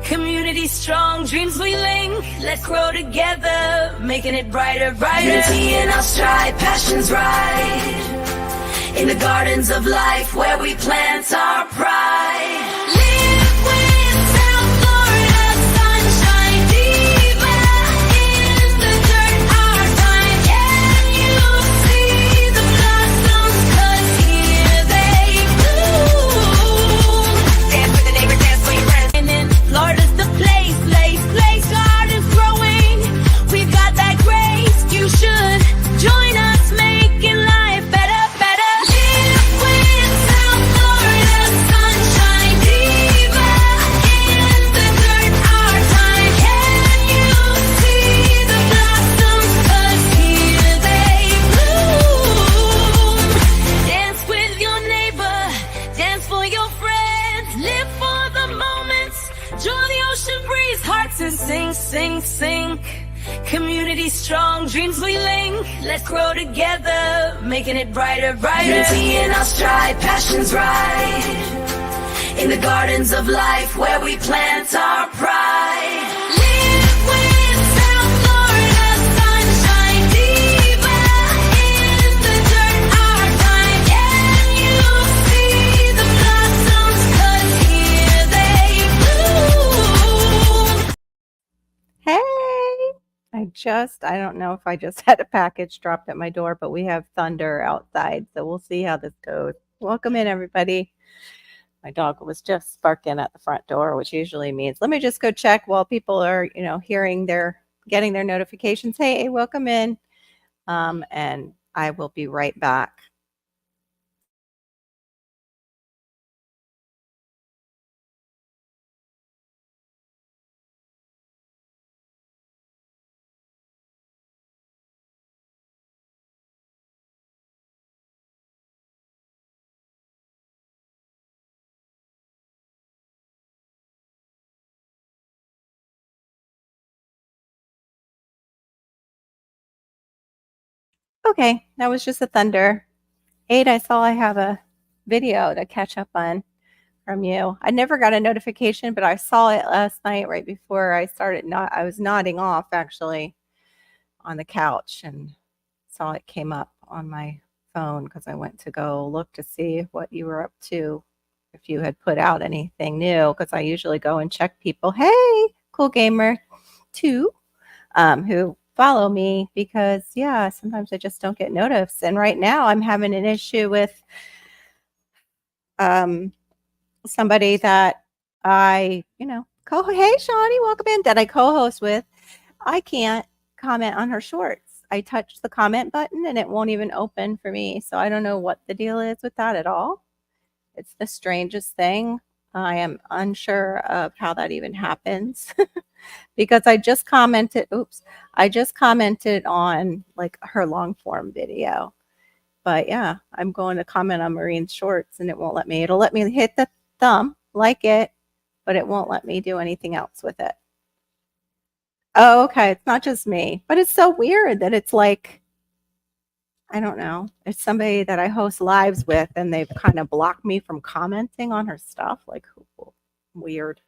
Community strong, dreams we link. Let's grow together, making it brighter, brighter. Unity in our stride, passions right. In the gardens of life where we plant our pride. Live with South Florida sunshine, diva in the dirt, our time. Can you see the blossoms? 'Cause here they bloom. Dance with the neighbors, dance for your friends. And in Florida's the place, gardens growing. We've got that grace. You should join us, making life better, better. Live with South Florida sunshine, diva in the dirt, our time. Can you see the blossoms? 'Cause here they bloom. Dance with your neighbor, dance for your friends. Live for the moments, join the ocean breeze. Hearts and sing, sing, sing. Community strong, dreams we link. Let's grow together, making it brighter, brighter. Unity in our stride, passions right. In the gardens of life where we plant our pride. Live with South Florida sunshine, diva in the dirt, our time. Can you see the blossoms? 'Cause here they bloom. Hey, I don't know if I just had a package dropped at my door, but we have thunder outside, so we'll see how this goes. Welcome in, everybody. My dog was just barking at the front door, which usually means, let me just go check while people are, getting their notifications. Hey, welcome in. And I will be right back. Okay, that was just a thunder. Aid, I saw I have a video to catch up on from you. I never got a notification, but I saw it last night right before I started. I was nodding off actually on the couch and saw it came up on my phone because I went to go look to see what you were up to, if you had put out anything new, because I usually go and check people. Hey, Cool Gamer 2, who follow me, because sometimes I just don't get noticed. And right now I'm having an issue with somebody that I, hey Shawnee, welcome in, that I co-host with. I can't comment on her shorts. I touch the comment button and it won't even open for me. So I don't know what the deal is with that at all. It's the strangest thing. I am unsure of how that even happens because I just commented on like her long form video. But yeah, I'm going to comment on Marine's shorts and it won't let me. It'll let me hit the thumb, like it, but it won't let me do anything else with it. Oh, okay. It's not just me, but it's so weird that it's like, I don't know. It's somebody that I host lives with and they've kind of blocked me from commenting on her stuff. Like, weird.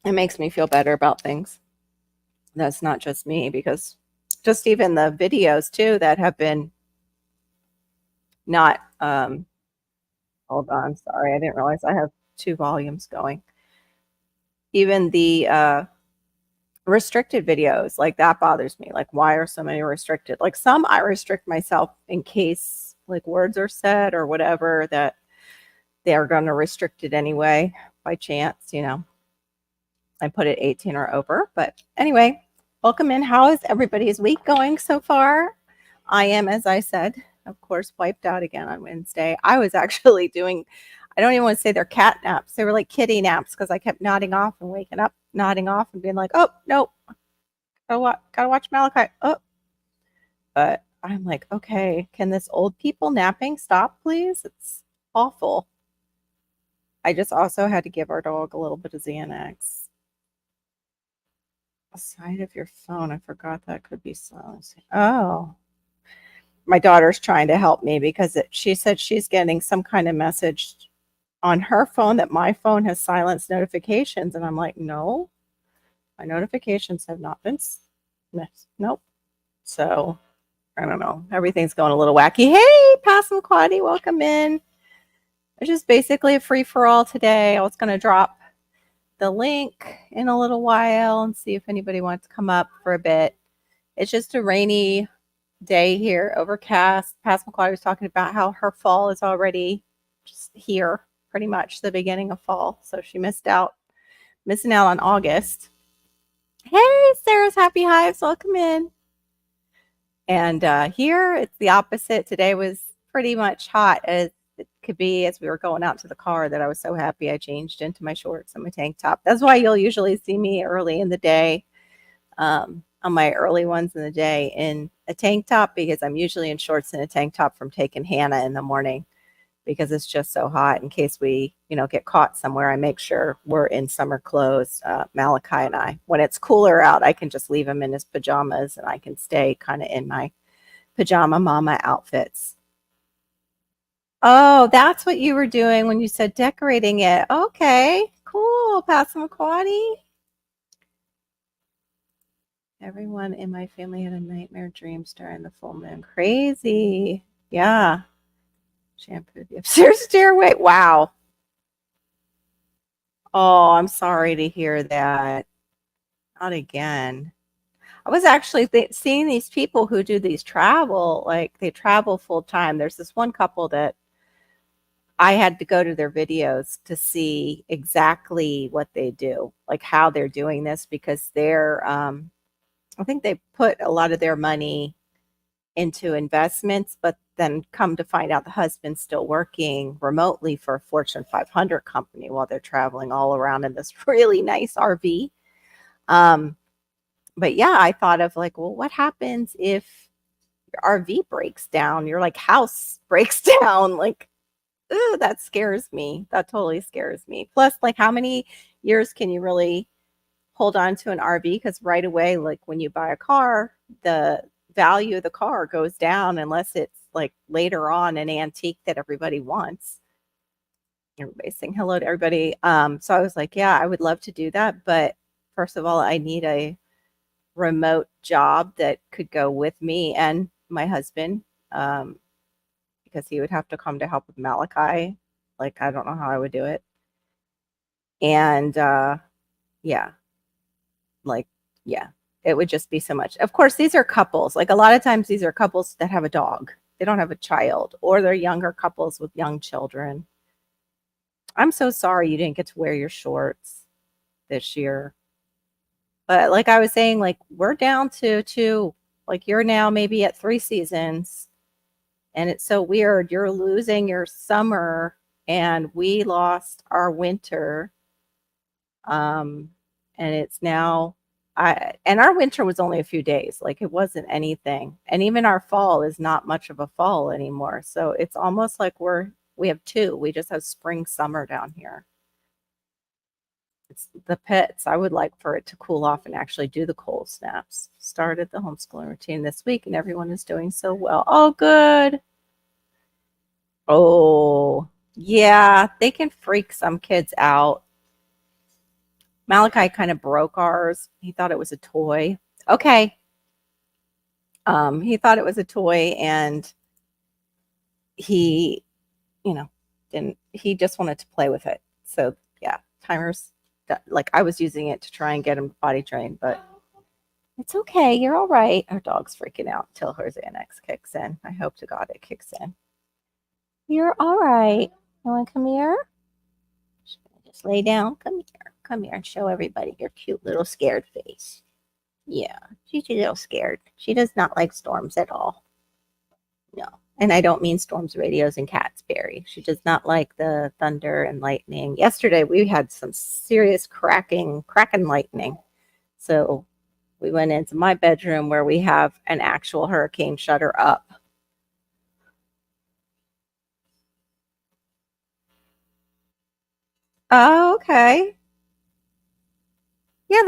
It makes me feel better about things. That's not just me, because just even the videos too that have been not, hold on, sorry. I didn't realize I have 2 volumes going. Even the restricted videos, like that bothers me. Like, why are so many restricted? Like some I restrict myself in case like words are said or whatever that they're going to restrict it anyway by chance, I put it 18 or over. But anyway, welcome in. How is everybody's week going so far? I am, as I said, of course, wiped out again on Wednesday. I was actually doing, I don't even want to say they're cat naps. They were like kitty naps because I kept nodding off and waking up, nodding off and being like, oh, no, gotta watch Malachi. Oh, but I'm like, okay, can this old people napping stop, please? It's awful. I just also had to give our dog a little bit of Xanax. Side of your phone. I forgot that could be silence. Oh, my daughter's trying to help me because she said she's getting some kind of message on her phone that my phone has silenced notifications. And I'm like, no, my notifications have not been missed. Nope. So I don't know. Everything's going a little wacky. Hey, Passamaquoddy, welcome in. It's just basically a free for all today. I was going to drop the link in a little while and see if anybody wants to come up for a bit. It's just a rainy day here, overcast. Passamaquoddy was talking about how her fall is already just here, pretty much the beginning of fall. So she missing out on August. Hey, Sarah's Happy Hives, welcome in. And here it's the opposite. Today was pretty much hot as it could be as we were going out to the car, that I was so happy I changed into my shorts and my tank top. That's why you'll usually see me early in the day, on my early ones in the day, in a tank top, because I'm usually in shorts and a tank top from taking Hannah in the morning, because it's just so hot. In case we, get caught somewhere, I make sure we're in summer clothes, Malachi and I. When it's cooler out, I can just leave him in his pajamas and I can stay kind of in my pajama mama outfits. Oh, that's what you were doing when you said decorating it. Okay, cool, Passamaquoddy. Everyone in my family had a nightmare dreams during the full moon. Crazy. Yeah. Shampoo the upstairs stairway. Wow. Oh, I'm sorry to hear that. Not again. I was actually seeing these people who do these travel, like they travel full time. There's this one couple that I had to go to their videos to see exactly what they do, like how they're doing this, because I think they put a lot of their money into investments, but then come to find out the husband's still working remotely for a Fortune 500 company while they're traveling all around in this really nice RV. But yeah, I thought of like, well, what happens if your RV breaks down? Your like house breaks down? Like, ooh, that scares me. That totally scares me. Plus, like, how many years can you really hold on to an RV? Because right away, like when you buy a car, the value of the car goes down unless it's like later on an antique that everybody wants. Everybody's saying hello to everybody. So I was like, yeah, I would love to do that. But first of all, I need a remote job that could go with me and my husband, because he would have to come to help with Malachi. Like, I don't know how I would do it. And yeah, like, yeah, it would just be so much. Of course, these are couples. Like a lot of times these are couples that have a dog. They don't have a child, or they're younger couples with young children. I'm so sorry you didn't get to wear your shorts this year. But like I was saying, like we're down to 2, like you're now maybe at 3 seasons. And it's so weird. You're losing your summer and we lost our winter. And it's now and our winter was only a few days. Like it wasn't anything. And even our fall is not much of a fall anymore. So it's almost like we have 2. We just have spring, summer down here. It's the pets. I would like for it to cool off and actually do the cold snaps. Started the homeschooling routine this week and everyone is doing so well. Oh, good. Oh, yeah. They can freak some kids out. Malachi kind of broke ours. He thought it was a toy. Okay. He thought it was a toy and he, he just wanted to play with it. So yeah, timers, like I was using it to try and get him potty trained, but it's okay. You're all right. Our dog's freaking out until her Xanax kicks in. I hope to God it kicks in. You're all right. You want to come here? Just lay down. Come here. Come here and show everybody your cute little scared face. Yeah, she's a little scared. She does not like storms at all. No. And I don't mean storms, radios, and cats, Barry. She does not like the thunder and lightning. Yesterday, we had some serious cracking lightning. So we went into my bedroom where we have an actual hurricane shutter up. Oh, okay. Yeah,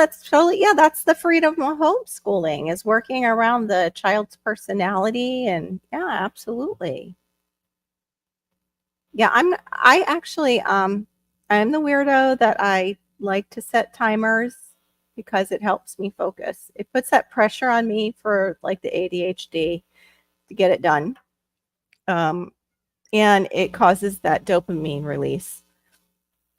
that's the freedom of homeschooling, is working around the child's personality. And yeah, absolutely. Yeah, I actually I'm the weirdo that I like to set timers because it helps me focus. It puts that pressure on me for like the ADHD to get it done. Um and it causes that dopamine release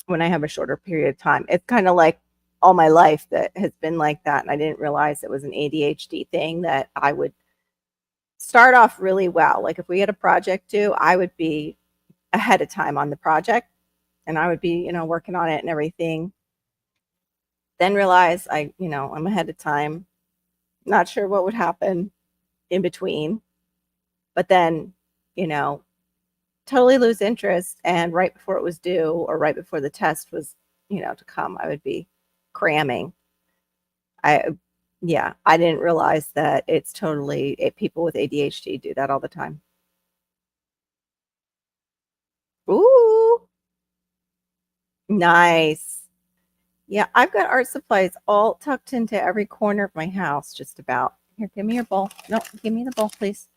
when I have a shorter period of time. It's kind of like all my life that has been like that, and I didn't realize it was an ADHD thing that I would start off really well. Like if we had a project due, I would be ahead of time on the project and I would be, working on it and everything. Then realize I'm ahead of time, not sure what would happen in between, but then, you know, totally lose interest. And right before it was due or right before the test was, to come, I would be cramming. I, yeah, I didn't realize that it's totally people with ADHD do that all the time. Ooh, nice. Yeah, I've got art supplies all tucked into every corner of my house, just about. Here, give me your bowl. No, give me the bowl, please.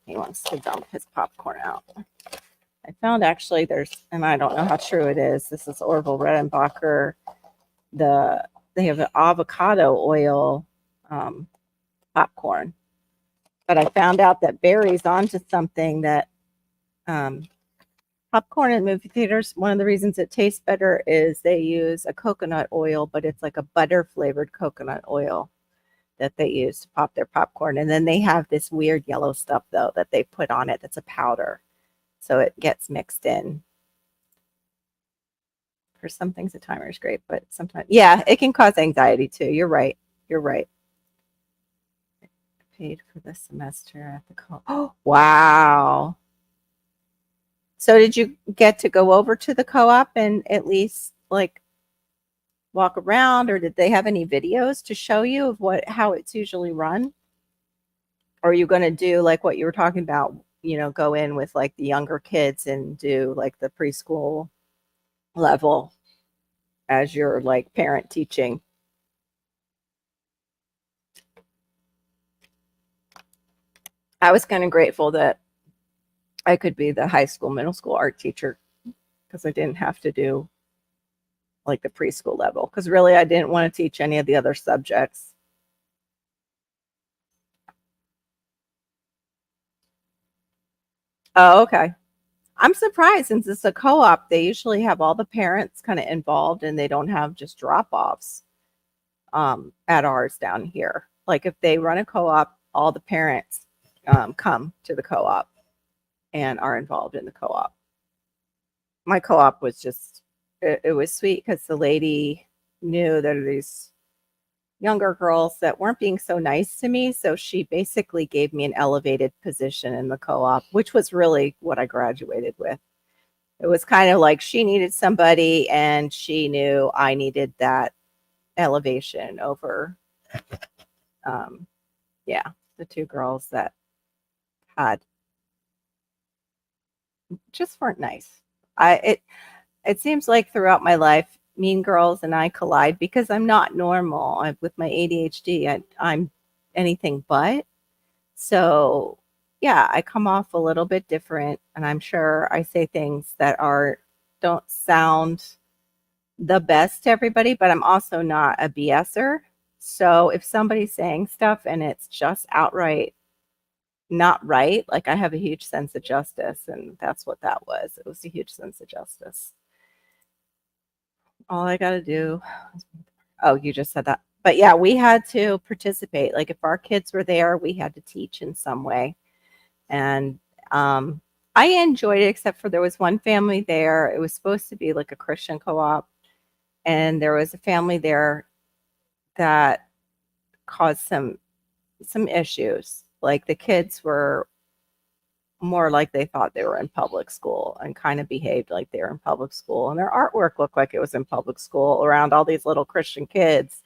He wants to dump his popcorn out. I found actually and I don't know how true it is. This is Orville Redenbacher. They have an avocado oil popcorn, but I found out that Barry's onto something that um, popcorn in movie theaters. One of the reasons it tastes better is they use a coconut oil, but it's like a butter flavored coconut oil that they use to pop their popcorn. And then they have this weird yellow stuff though that they put on it that's a powder. So it gets mixed in. For some things, the timer is great, but sometimes, yeah, it can cause anxiety too. You're right. You're right. Paid for the semester at the co. Oh, wow. So did you get to go over to the co-op and at least like walk around, or did they have any videos to show you of how it's usually run? Or are you going to do like what you were talking about, go in with like the younger kids and do like the preschool level as your like parent teaching? I was kind of grateful that I could be the high school, middle school art teacher because I didn't have to do like the preschool level because really I didn't want to teach any of the other subjects. Oh, okay. I'm surprised since it's a co-op, they usually have all the parents kind of involved and they don't have just drop-offs at ours down here. Like if they run a co-op, all the parents come to the co-op and are involved in the co-op. My co-op was just, it was sweet because the lady knew that these younger girls that weren't being so nice to me. So she basically gave me an elevated position in the co-op, which was really what I graduated with. It was kind of like she needed somebody and she knew I needed that elevation over um yeah, the two girls that had just weren't nice. It seems like throughout my life mean girls and I collide because I'm not normal. With my ADHD, I'm anything but. So, yeah, I come off a little bit different and I'm sure I say things that don't sound the best to everybody, but I'm also not a BSer. So if somebody's saying stuff and it's just outright not right, like I have a huge sense of justice, and that's what that was. It was a huge sense of justice. All I got to do. Oh, you just said that. But yeah, we had to participate. Like if our kids were there, we had to teach in some way. And I enjoyed it, except for there was one family there. It was supposed to be like a Christian co op. And there was a family there that caused some issues. Like the kids were more like they thought they were in public school and kind of behaved like they were in public school. And their artwork looked like it was in public school around all these little Christian kids.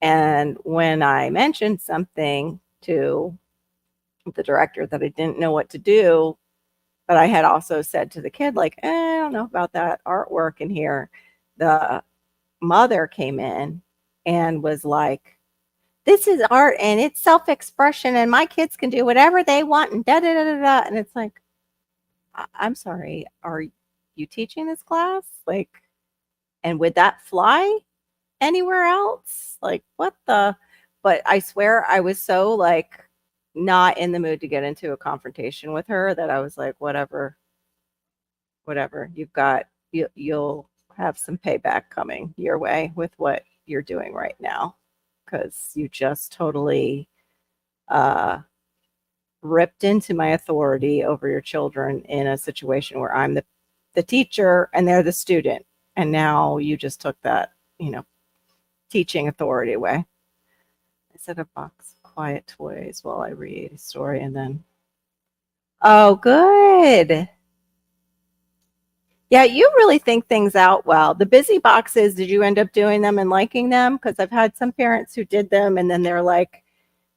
And when I mentioned something to the director that I didn't know what to do, but I had also said to the kid, like, I don't know about that artwork in here. The mother came in and was like, this is art and it's self-expression and my kids can do whatever they want and da da da da da. And it's like, I'm sorry, are you teaching this class? Like, and would that fly anywhere else? Like, what the? But I swear I was so like not in the mood to get into a confrontation with her that I was like, whatever, whatever. You'll have some payback coming your way with what you're doing right now because you just totally uh ripped into my authority over your children in a situation where I'm the teacher and they're the student. And now you just took that, you know, teaching authority away. I set a box of quiet toys while I read a story and then, oh, good. Yeah, you really think things out well. The busy boxes, did you end up doing them and liking them? Because I've had some parents who did them and then they're like,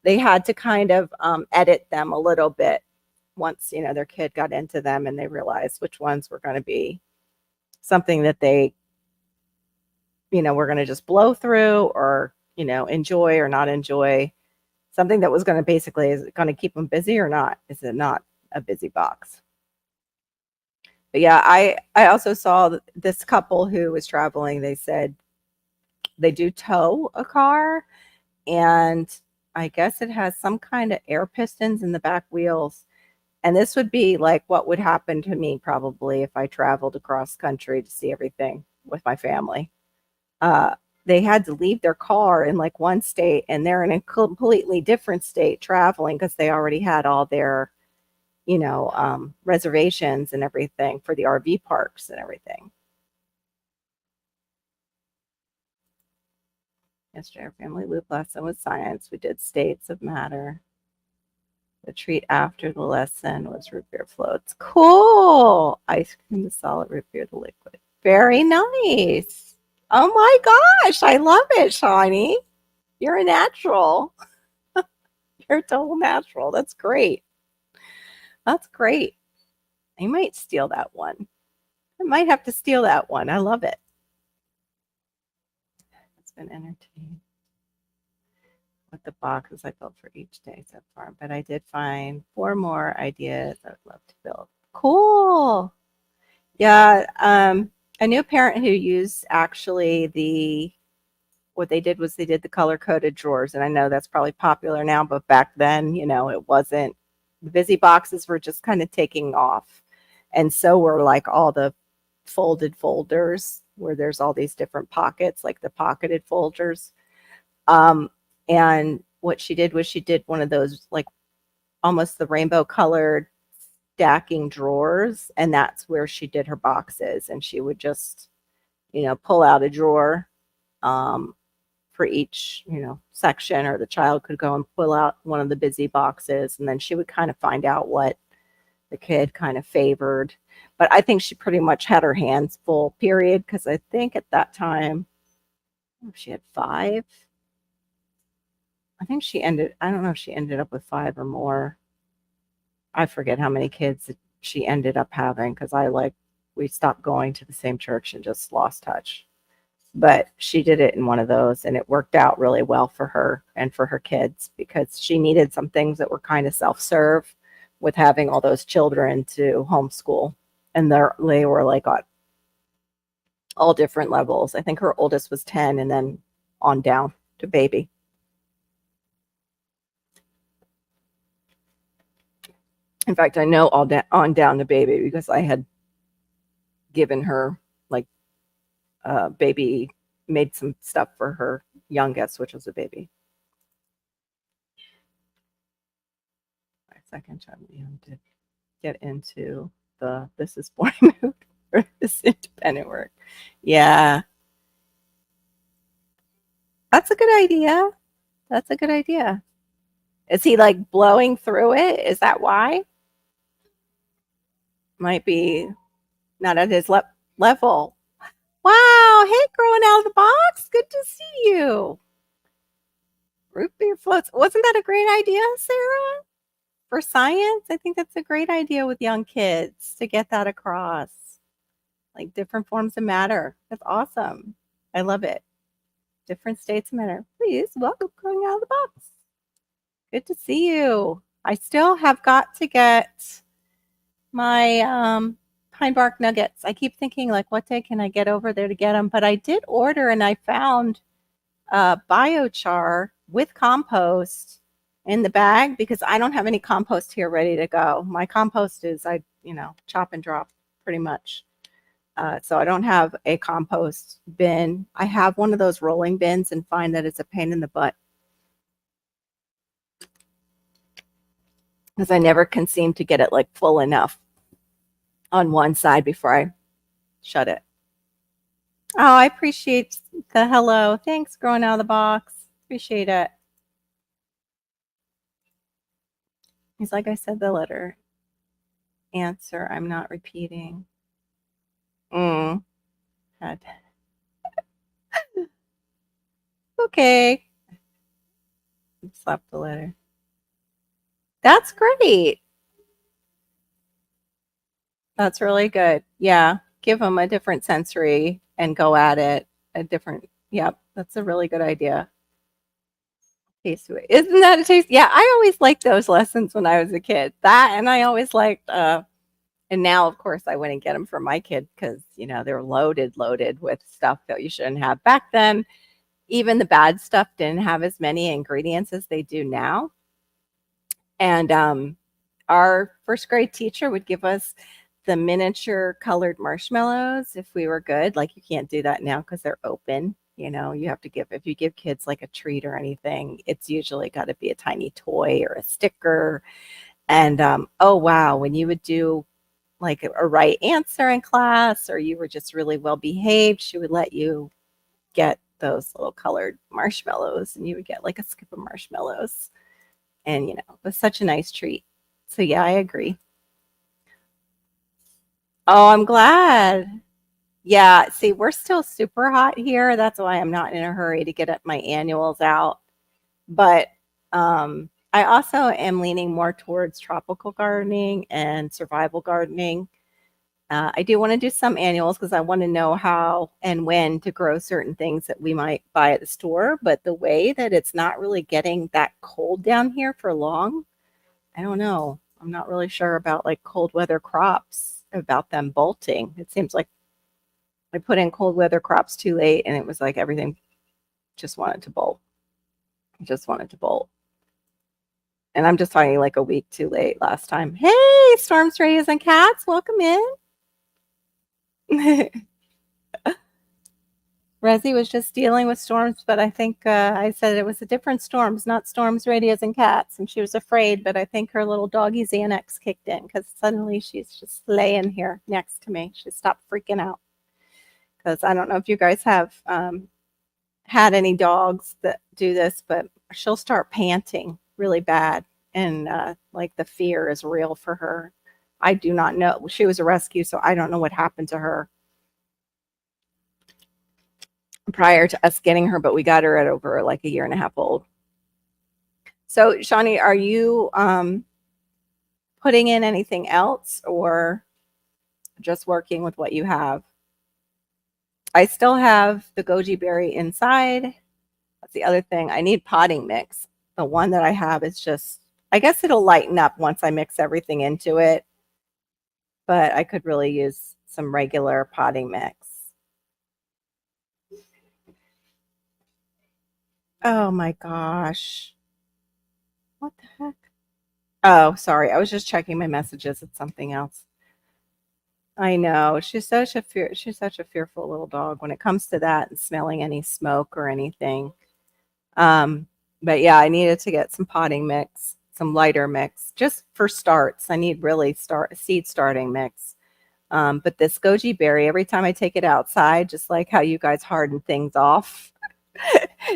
they had to kind of edit them a little bit once, you know, their kid got into them and they realized which ones were going to be something that they, you know, were going to just blow through or, you know, enjoy or not enjoy. Something that was going to basically, is it going to keep them busy or not? Is it not a busy box? But yeah, I also saw this couple who was traveling. They said they do tow a car, and I guess it has some kind of air pistons in the back wheels. And this would be like what would happen to me probably if I traveled across country to see everything with my family. Uh, they had to leave their car in like one state and they're in a completely different state traveling because they already had all their, you know, reservations and everything for the RV parks and everything. Yesterday, our family loop lesson was science. We did states of matter. The treat after the lesson was root beer floats. Cool. Ice cream, the solid, root beer, the liquid. Very nice. Oh my gosh. I love it, Shawnee. You're a natural. You're a total natural. That's great. That's great. I might steal that one. I might have to steal that one. I love it. It's been entertaining with the boxes I built for each day so far, but I did find 4 more ideas I would love to build. Cool. Yeah, I knew a parent who used actually what they did was they did the color coded drawers, and I know that's probably popular now, but back then, you know, it wasn't. The busy boxes were just kind of taking off, and so were like all the folded folders where there's all these different pockets, like the pocketed folders. Um, and what she did was she did one of those like almost the rainbow colored stacking drawers, and that's where she did her boxes. And she would just, you know, pull out a drawer um, for each, you know, section, or the child could go and pull out one of the busy boxes, and then she would kind of find out what the kid kind of favored. But I think she pretty much had her hands full, period, because I think at that time she had 5. I think she ended, I don't know if she ended up with 5 or more. I forget how many kids she ended up having because we stopped going to the same church and just lost touch. But she did it in one of those and it worked out really well for her and for her kids because she needed some things that were kind of self-serve with having all those children to homeschool. And they were like on all different levels. I think her oldest was 10 and then on down to baby. In fact, I know on down to baby because I had given her like baby, made some stuff for her youngest, which was a baby. My second child, Liam, did get into the this is boring mood for this independent work. Yeah, that's a good idea. That's a good idea. Is he like blowing through it? Is that why? Might be not at his level. Wow. Hey, growing out of the box. Good to see you. Root beer floats. Wasn't that a great idea, Sarah? For science? I think that's a great idea with young kids to get that across. Like different forms of matter. That's awesome. I love it. Different states of matter. Please welcome growing out of the box. Good to see you. I still have got to get my pine bark nuggets. I keep thinking, like, what day can I get over there to get them? But I did order and I found biochar with compost in the bag because I don't have any compost here ready to go. My compost is, chop and drop pretty much. So I don't have a compost bin. I have one of those rolling bins and find that it's a pain in the butt because I never can seem to get it like full enough on one side before I shut it. Oh, I appreciate the hello. Thanks, growing out of the box. Appreciate it. He's like, I said the letter. Answer, I'm not repeating. God. Okay. Slap the letter. That's great. That's really good. Yeah. Give them a different sensory and go at it. Yep. That's a really good idea. Taste away. Isn't that a taste? Yeah. I always liked those lessons when I was a kid. And I always liked, and now, of course, I wouldn't get them for my kid because, they're loaded with stuff that you shouldn't have. Back then, even the bad stuff didn't have as many ingredients as they do now. And our first grade teacher would give us the miniature colored marshmallows if we were good. Like, you can't do that now because they're open. You have to if you give kids like a treat or anything, it's usually got to be a tiny toy or a sticker. And oh, wow, when you would do like a right answer in class or you were just really well behaved, she would let you get those little colored marshmallows and you would get like a scoop of marshmallows. And, it was such a nice treat. So, yeah, I agree. Oh, I'm glad. Yeah, see, we're still super hot here. That's why I'm not in a hurry to get my annuals out. But I also am leaning more towards tropical gardening and survival gardening. I do want to do some annuals because I want to know how and when to grow certain things that we might buy at the store. But the way that it's not really getting that cold down here for long, I don't know. I'm not really sure about like cold weather crops, about them bolting. It seems like I put in cold weather crops too late and it was like everything just wanted to bolt. Just wanted to bolt. And I'm just talking like a week too late last time. Hey, Storms, Radios, and Cats, welcome in. Resi was just dealing with storms, but I think I said it was a different storms, not Storms, Radios, and Cats. And she was afraid, but I think her little doggy Xanax kicked in because suddenly she's just laying here next to me. She stopped freaking out. Because I don't know if you guys have had any dogs that do this, but she'll start panting really bad. And like the fear is real for her. I do not know. She was a rescue, so I don't know what happened to her prior to us getting her, but we got her at over like a year and a half old. So, Shawnee, are you putting in anything else or just working with what you have? I still have the goji berry inside. That's the other thing. I need potting mix. The one that I have is just, I guess it'll lighten up once I mix everything into it. But I could really use some regular potting mix. Oh my gosh. What the heck? Oh, sorry. I was just checking my messages. It's something else. I know. She's such a fearful little dog when it comes to that and smelling any smoke or anything. But yeah, I needed to get some potting mix, some lighter mix, just for starts. I need really seed starting mix. But this goji berry, every time I take it outside, just like how you guys harden things off,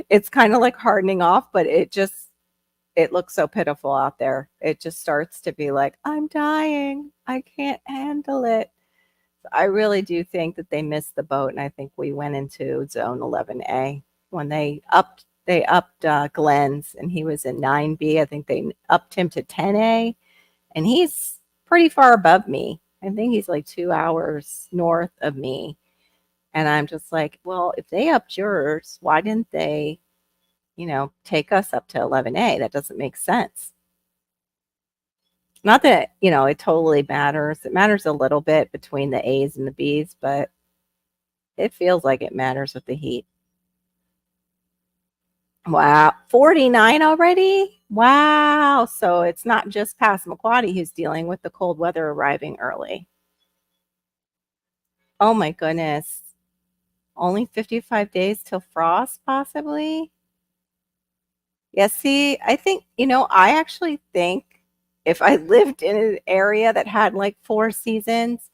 it's kind of like hardening off, but it looks so pitiful out there. It just starts to be like, I'm dying. I can't handle it. I really do think that they missed the boat, and I think we went into zone 11A when they upped Glenn's, and he was in 9B. I think they upped him to 10A, and he's pretty far above me. I think he's like 2 hours north of me. And I'm just like, well, if they upped yours, why didn't they, take us up to 11A? That doesn't make sense. Not that, it totally matters. It matters a little bit between the A's and the B's, but it feels like it matters with the heat. Wow, 49 already? Wow. So it's not just Passamaquoddy who's dealing with the cold weather arriving early. Oh my goodness. Only 55 days till frost, possibly? Yeah, see, I think, I actually think if I lived in an area that had like 4 seasons,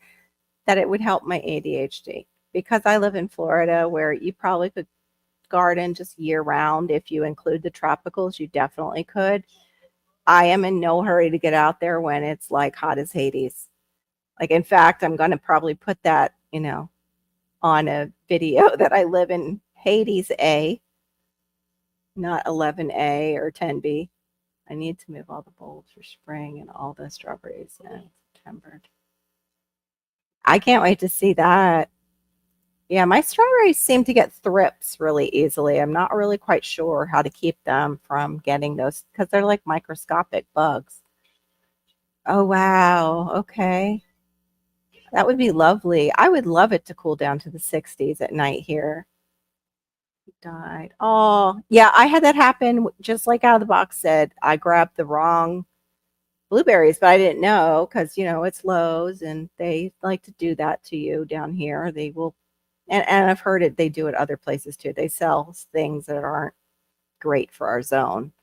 that it would help my ADHD. Because I live in Florida where you probably could garden just year round. If you include the tropicals, you definitely could. I am in no hurry to get out there when it's like hot as Hades. Like, in fact, I'm going to probably put that, on a video that I live in Hades A, not 11A or 10B. I need to move all the bulbs for spring and all the strawberries in September. I can't wait to see that. Yeah, my strawberries seem to get thrips really easily. I'm not really quite sure how to keep them from getting those because they're like microscopic bugs. Oh, wow. Okay. That would be lovely. I would love it to cool down to the 60s at night here. He died. Oh, yeah, I had that happen just like out of the box said. I grabbed the wrong blueberries, but I didn't know because, it's Lowe's and they like to do that to you down here. They will, and I've heard it, they do it other places too. They sell things that aren't great for our zone.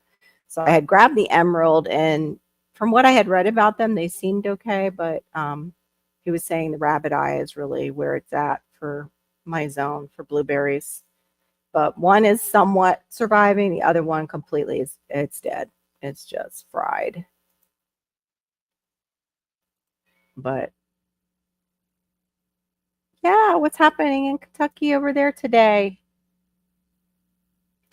So I had grabbed the emerald, and from what I had read about them, they seemed okay, but he was saying the rabbit eye is really where it's at for my zone for blueberries. But one is somewhat surviving, the other one completely is it's dead. It's just fried. But yeah, what's happening in Kentucky over there today?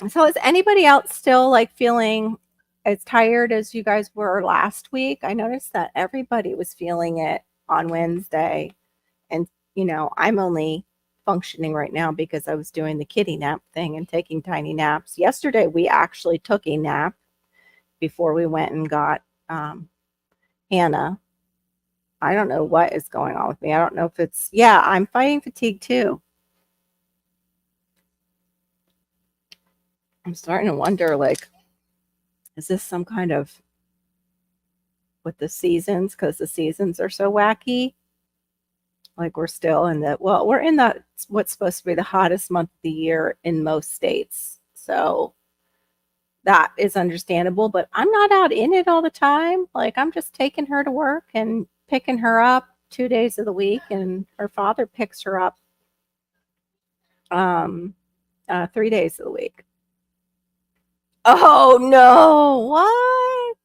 So is anybody else still like feeling as tired as you guys were last week? I noticed that everybody was feeling it on Wednesday. And, I'm only functioning right now because I was doing the kitty nap thing and taking tiny naps. Yesterday, we actually took a nap before we went and got Hannah. I don't know what is going on with me. I don't know if yeah, I'm fighting fatigue too. I'm starting to wonder, like, is this some kind of with the seasons? Because the seasons are so wacky. Like we're still in we're in what's supposed to be the hottest month of the year in most states. So that is understandable, but I'm not out in it all the time. Like I'm just taking her to work and picking her up 2 days of the week, and her father picks her up 3 days of the week. Oh no, what?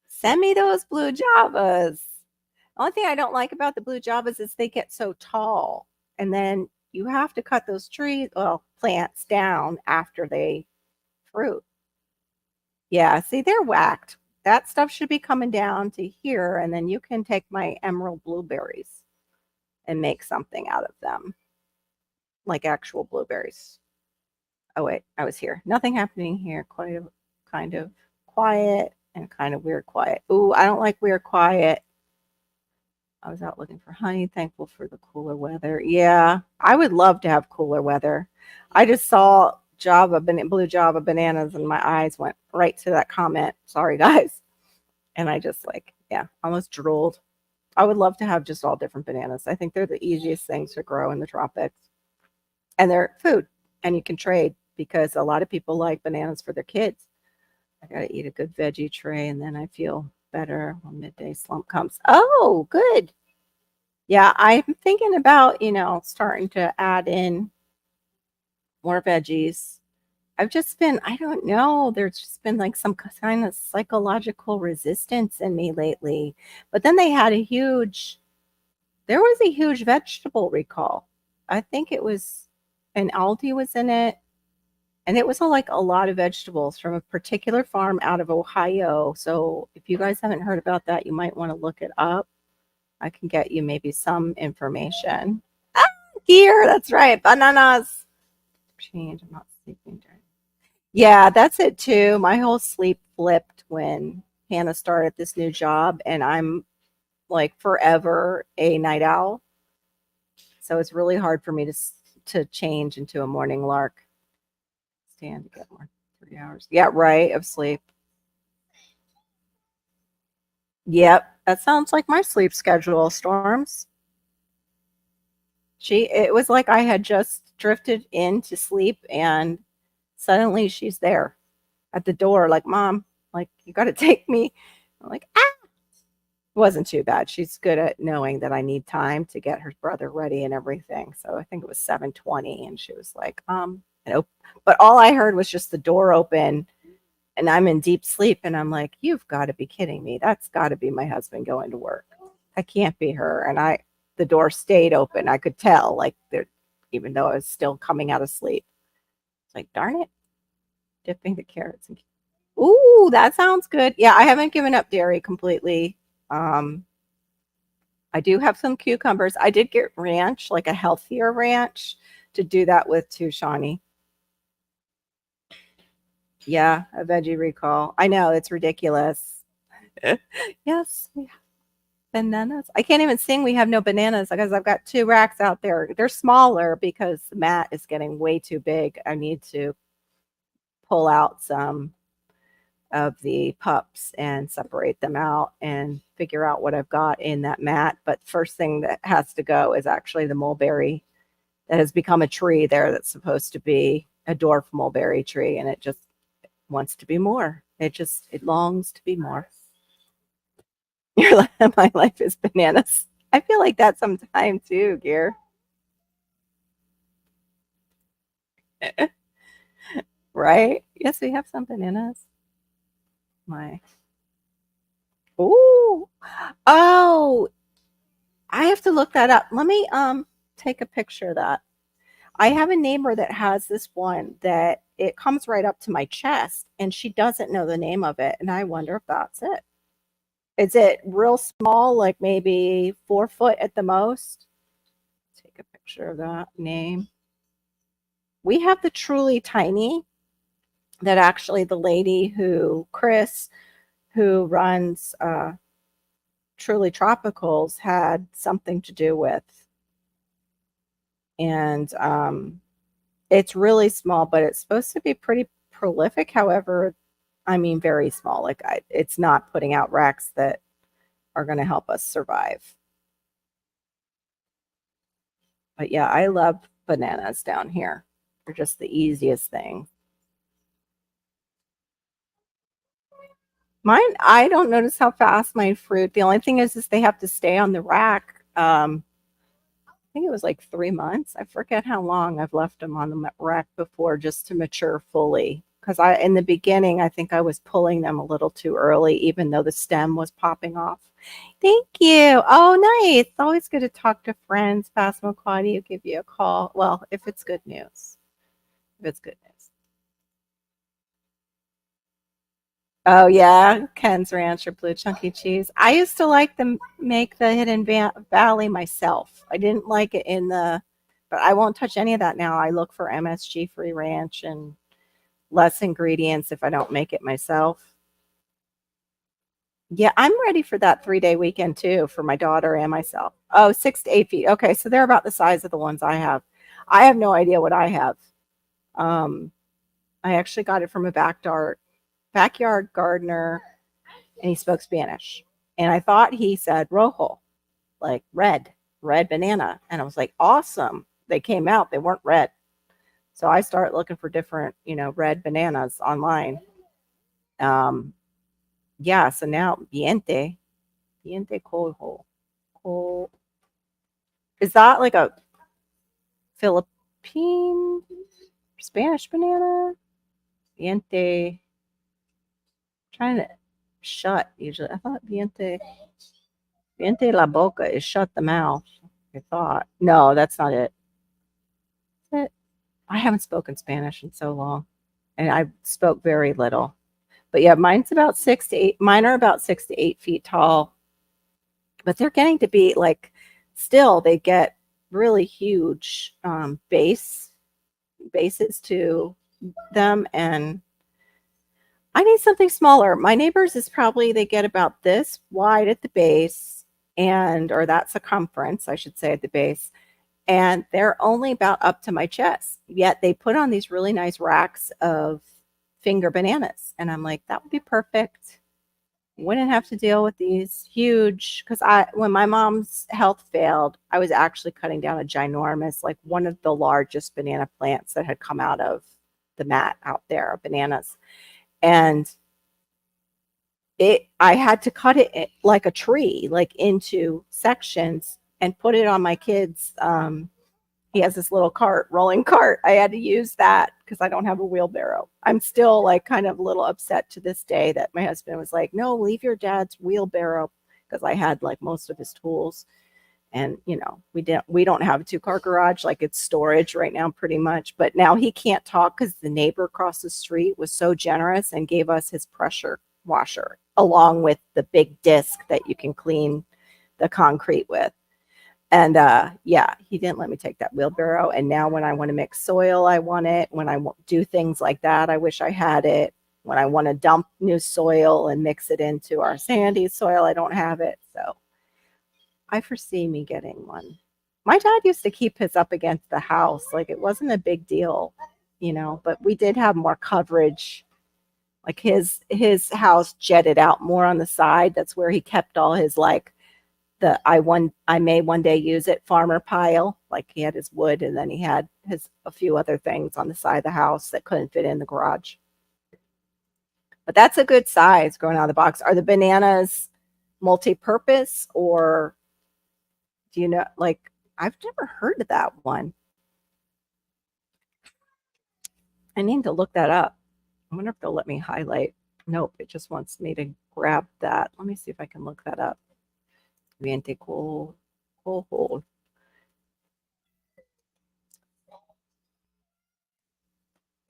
Send me those blue Javas. The only thing I don't like about the blue Javas is they get so tall, and then you have to cut those plants down after they fruit. Yeah, see, they're whacked. That stuff should be coming down to here, and then you can take my emerald blueberries and make something out of them, like actual blueberries. Oh wait, I was here. Nothing happening here. Quite kind of quiet and kind of weird quiet. Ooh, I don't like weird quiet. I was out looking for honey, thankful for the cooler weather. Yeah, I would love to have cooler weather. I just saw blue Java bananas, and my eyes went right to that comment. Sorry, guys. And I just almost drooled. I would love to have just all different bananas. I think they're the easiest things to grow in the tropics. And they're food, and you can trade because a lot of people like bananas for their kids. I got to eat a good veggie tray, and then I feel better when midday slump comes. Oh, good. Yeah, I'm thinking about, starting to add in more veggies. I've just been, I don't know, there's just been like some kind of psychological resistance in me lately. But then there was a huge vegetable recall. I think it was an Aldi was in it. And it was like a lot of vegetables from a particular farm out of Ohio. So if you guys haven't heard about that, you might want to look it up. I can get you maybe some information. Ah, here, that's right. Bananas. Change. I'm not sleeping during. Yeah, that's it too. My whole sleep flipped when Hannah started this new job, and I'm like forever a night owl. So it's really hard for me to change into a morning lark. Stand to get more 3 hours. Yeah, right, of sleep. Yep, that sounds like my sleep schedule, Storms. It was like I had just drifted into sleep and suddenly she's there at the door, like, Mom, like, you got to take me. I'm like, ah, it wasn't too bad. She's good at knowing that I need time to get her brother ready and everything. So I think it was 7:20 and she was like, but all I heard was just the door open and I'm in deep sleep and I'm like, you've got to be kidding me. That's got to be my husband going to work. That can't be her. And the door stayed open. I could tell, like, there, even though I was still coming out of sleep. It's like, darn it, dipping the carrots. Ooh, that sounds good. Yeah, I haven't given up dairy completely. I do have some cucumbers. I did get ranch, like a healthier ranch, to do that with too, Shawnee. Yeah, a veggie recall. I know, it's ridiculous. Yes, we have bananas. I can't even sing we have no bananas because I've got 2 racks out there. They're smaller because Matt is getting way too big. I need to pull out some of the pups and separate them out and figure out what I've got in that mat. But first thing that has to go is actually the mulberry that has become a tree there that's supposed to be a dwarf mulberry tree, and it just wants to be more. It longs to be more. My life is bananas. I feel like that sometime too, Gear. Right? Yes, we have some bananas. My Ooh. Oh, I have to look that up. Let me take a picture of that. I have a neighbor that has this one that it comes right up to my chest and she doesn't know the name of it. And I wonder if that's it. Is it real small, like maybe 4 foot at the most? Take a picture of that name. We have the Truly Tiny that actually the lady Chris, who runs Truly Tropicals, had something to do with. And it's really small, but it's supposed to be pretty prolific. However, I mean, very small. Like it's not putting out racks that are going to help us survive. But yeah, I love bananas down here. They're just the easiest thing. Mine, I don't notice how fast my fruit. The only thing is they have to stay on the rack. I think it was like 3 months. I forget how long I've left them on the rack before just to mature fully. Because in the beginning, I think I was pulling them a little too early, even though the stem was popping off. Thank you. Oh, nice. It's always good to talk to friends. Passamaquoddy will give you a call. Well, if it's good news. If it's good news. Oh yeah, Ken's Ranch or Blue Chunky Cheese. I used to like them make the Hidden Valley myself. I didn't like it but I won't touch any of that now. I look for MSG free ranch and less ingredients if I don't make it myself. Yeah, I'm ready for that 3-day weekend too for my daughter and myself. Oh, 6 to 8 feet. Okay, so they're about the size of the ones I have. I have no idea what I have. I actually got it from a backyard gardener, and he spoke Spanish. And I thought he said rojo, like red banana. And I was like, awesome. They came out, they weren't red. So I started looking for different, red bananas online. Yeah, so now Viente cojo. Is that like a Philippine Spanish banana? Viente. Trying to shut usually. I thought Viente la boca is shut the mouth. I thought. No, that's not it. I haven't spoken Spanish in so long. And I spoke very little. But yeah, mine's about 6 to 8. Mine are about 6 to 8 feet tall. But they're getting to be like, still, they get really huge bases to them. And I need something smaller. My neighbors is probably they get about this wide at the base and or that circumference, I should say, at the base. And they're only about up to my chest. Yet they put on these really nice racks of finger bananas. And I'm like, that would be perfect. Wouldn't have to deal with these huge because I when my mom's health failed, I was actually cutting down a ginormous, like one of the largest banana plants that had come out of the mat out there of bananas. And it I had to cut it like a tree, like into sections and put it on my kids' he has this little cart, rolling cart. I had to use that because I don't have a wheelbarrow. I'm still like kind of a little upset to this day that my husband was like, "No, leave your dad's wheelbarrow," because I had like most of his tools. And we don't have a two-car garage, like it's storage right now pretty much. But now he can't talk because the neighbor across the street was so generous and gave us his pressure washer along with the big disc that you can clean the concrete with. And yeah, he didn't let me take that wheelbarrow. And now when I want to mix soil, I want it. When I do things like that, I wish I had it. When I want to dump new soil and mix it into our sandy soil, I don't have it. So I foresee me getting one. My dad used to keep his up against the house. Like it wasn't a big deal, but we did have more coverage. Like his house jetted out more on the side. That's where he kept all his like I may one day use it farmer pile. Like he had his wood and then he had his a few other things on the side of the house that couldn't fit in the garage. But that's a good size growing out of the box. Are the bananas multi-purpose or do you know like I've never heard of that one. I need to look that up. I wonder if they'll let me highlight. Nope, it just wants me to grab that. Let me see if I can look that up. Viente cool hold.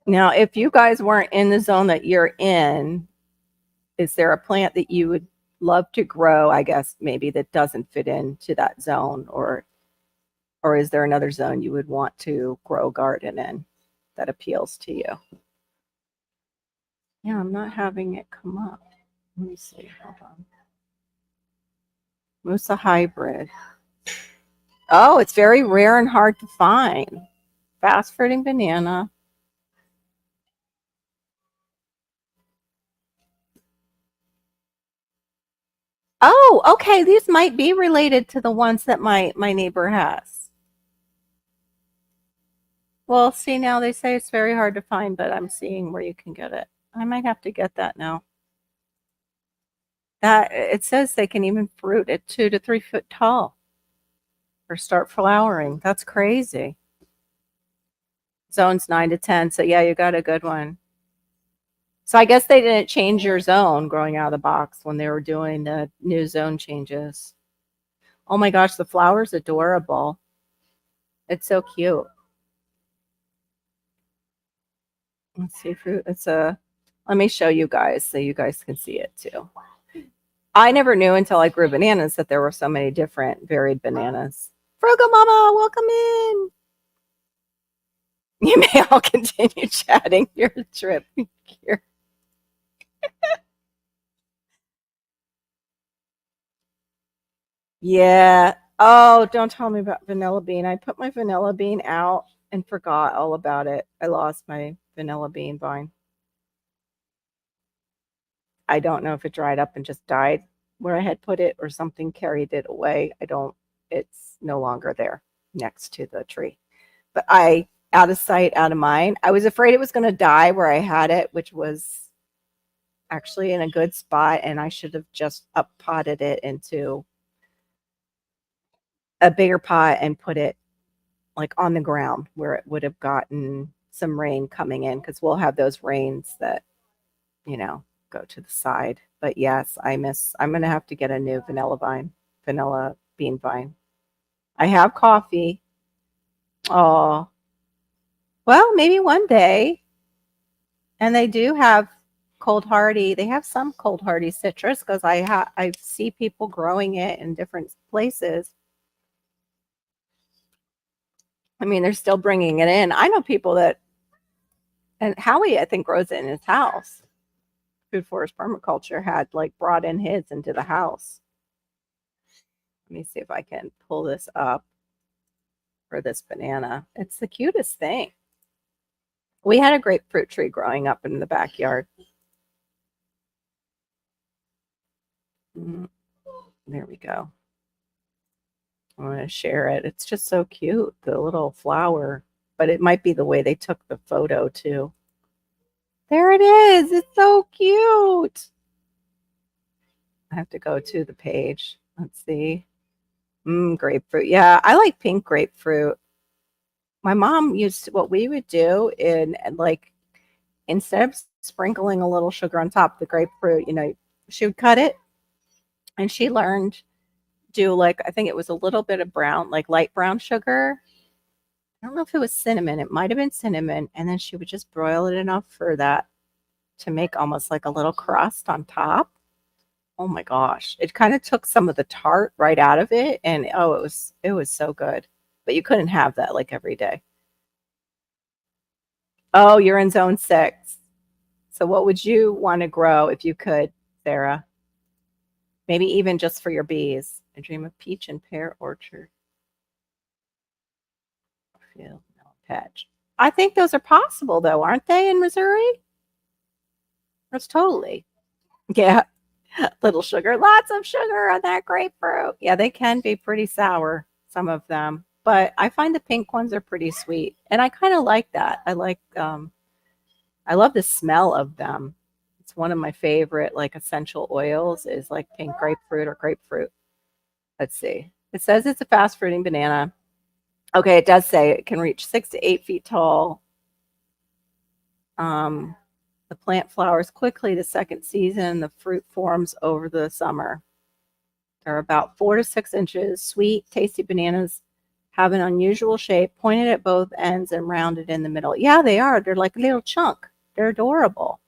Now, if you guys weren't in the zone that you're in, is there a plant that you would love to grow, I guess maybe that doesn't fit into that zone or is there another zone you would want to grow garden in that appeals to you? Yeah, I'm not having it come up. Let me see. Hold on. Musa hybrid. Oh, it's very rare and hard to find. Fast fruiting banana. Oh, okay. These might be related to the ones that my neighbor has. Well, see now they say it's very hard to find, but I'm seeing where you can get it. I might have to get that now. That it says they can even fruit at 2 to 3 foot tall or start flowering. That's crazy. Zone's 9 to 10. So yeah, you got a good one. So I guess they didn't change your zone growing out of the box when they were doing the new zone changes. Oh my gosh, the flower's adorable. It's so cute. Let's see fruit. Let me show you guys so you guys can see it too. I never knew until I grew bananas that there were so many different varied bananas. Frugal Mama, welcome in. You may all continue chatting your trip here. Yeah. Oh, don't tell me about vanilla bean. I put my vanilla bean out and forgot all about it. I lost my vanilla bean vine. I don't know if it dried up and just died where I had put it or something carried it away. It's no longer there next to the tree. But out of sight, out of mind. I was afraid it was going to die where I had it, which was actually in a good spot. And I should have just up potted it into a bigger pot and put it like on the ground where it would have gotten some rain coming in because we'll have those rains that, go to the side. But yes, I'm going to have to get a new vanilla bean vine. I have coffee. Oh, well, maybe one day. And they do have cold hardy. They have some cold hardy citrus because I see people growing it in different places. I mean, they're still bringing it in. I know people and Howie, I think, grows it in his house. Food Forest Permaculture had like brought in his into the house. Let me see if I can pull this up for this banana. It's the cutest thing. We had a grapefruit tree growing up in the backyard. There we go. I'm going to share it. It's just so cute, the little flower. But it might be the way they took the photo too. There it is. It's so cute. I have to go to the page. Let's see. Grapefruit. Yeah, I like pink grapefruit. My mom used to, what we would do in like instead of sprinkling a little sugar on top of the grapefruit, she would cut it and she learned do like I think it was a little bit of brown, like light brown sugar. I don't know if it was cinnamon. It might have been cinnamon, and then she would just broil it enough for that to make almost like a little crust on top. Oh my gosh. It kind of took some of the tart right out of it, and it was so good. But you couldn't have that like every day. Oh, you're in zone 6. So what would you want to grow if you could, Sarah? Maybe even just for your bees. I dream of peach and pear orchard. Field patch. I think those are possible though, aren't they, in Missouri? That's totally. Yeah. Little sugar, lots of sugar on that grapefruit. Yeah, they can be pretty sour, some of them, but I find the pink ones are pretty sweet, and I kind of like that. I love the smell of them. It's one of my favorite like essential oils is like pink grapefruit or grapefruit. Let's see. It says it's a fast fruiting banana. Okay, it does say it can reach 6 to 8 feet tall. The plant flowers quickly the second season. The fruit forms over the summer. They're about 4 to 6 inches. Sweet, tasty bananas have an unusual shape, pointed at both ends and rounded in the middle. Yeah, they are. They're like a little chunk. They're adorable.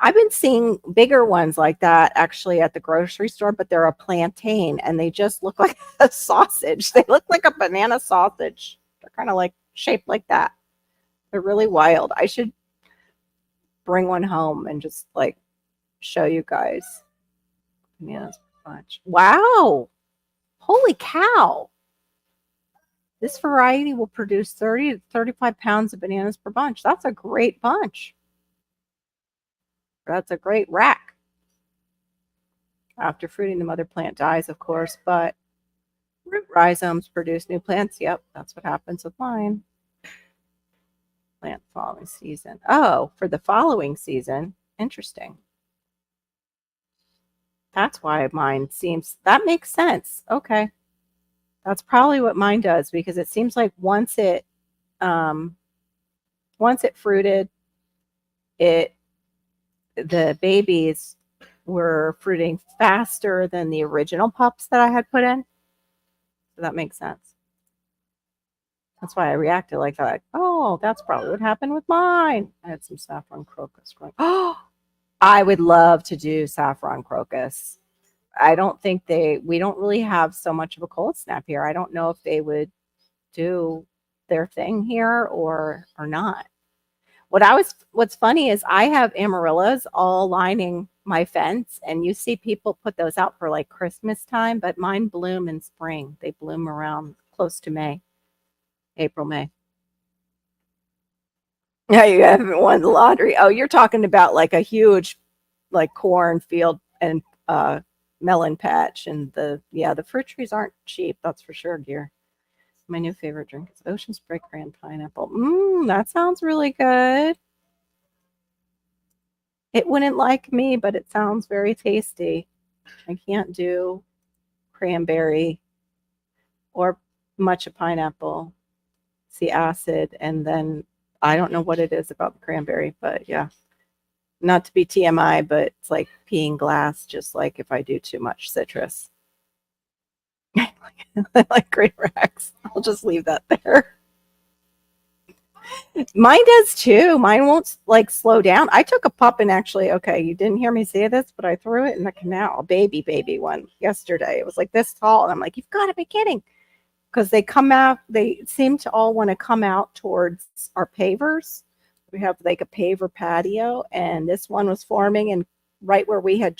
I've been seeing bigger ones like that actually at the grocery store, but they're a plantain and they just look like a sausage. They look like a banana sausage. They're kind of like shaped like that. They're really wild. I should bring one home and just like show you guys. Bananas bunch. Wow. Holy cow. This variety will produce 30 to 35 pounds of bananas per bunch. That's a great bunch. That's a great rack. After fruiting, the mother plant dies, of course, but root rhizomes produce new plants. Yep, that's what happens with mine. Plant following season. Oh, for the following season. Interesting. That's why mine seems, that makes sense. Okay. That's probably what mine does because it seems like once it fruited, the babies were fruiting faster than the original pups that I had put in. So that makes sense. That's why I reacted like that. Like, oh, that's probably what happened with mine. I had some saffron crocus growing. Oh, I would love to do saffron crocus. I don't think we don't really have so much of a cold snap here. I don't know if they would do their thing here or not. What's funny is I have amaryllis all lining my fence, and you see people put those out for like Christmas time, but mine bloom in spring. They bloom around close to May, April, May. Yeah, you haven't won the lottery. Oh, you're talking about like a huge like cornfield and melon patch, and the fruit trees aren't cheap, that's for sure, dear. My new favorite drink is Ocean Spray Cran Pineapple. That sounds really good. It wouldn't like me, but it sounds very tasty. I can't do cranberry or much of pineapple. See acid, and then I don't know what it is about the cranberry, but yeah. Not to be TMI, but it's like peeing glass, just like if I do too much citrus. I like Great Rex. I'll just leave that there. Mine does too. Mine won't like slow down. I took a pup and actually, okay, you didn't hear me say this, but I threw it in the canal, a baby one yesterday. It was like this tall. And I'm like, you've got to be kidding. Because they come out, they seem to all want to come out towards our pavers. We have like a paver patio, and this one was forming, and right where um, we had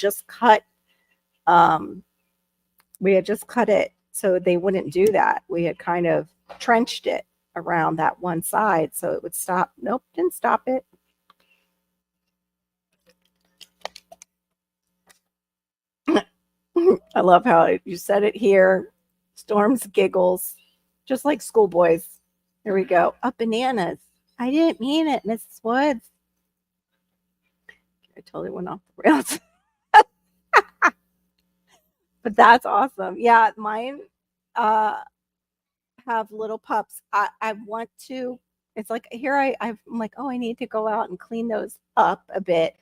just cut it so they wouldn't do that. We had kind of trenched it around that one side so it would stop. Nope, didn't stop it. I love how you said it here. Storms giggles, just like schoolboys. Here we go. Up bananas. I didn't mean it, Mrs. Woods. I totally went off the rails. But that's awesome. Yeah, mine have little pups. I want to. It's like here I'm like, oh, I need to go out and clean those up a bit.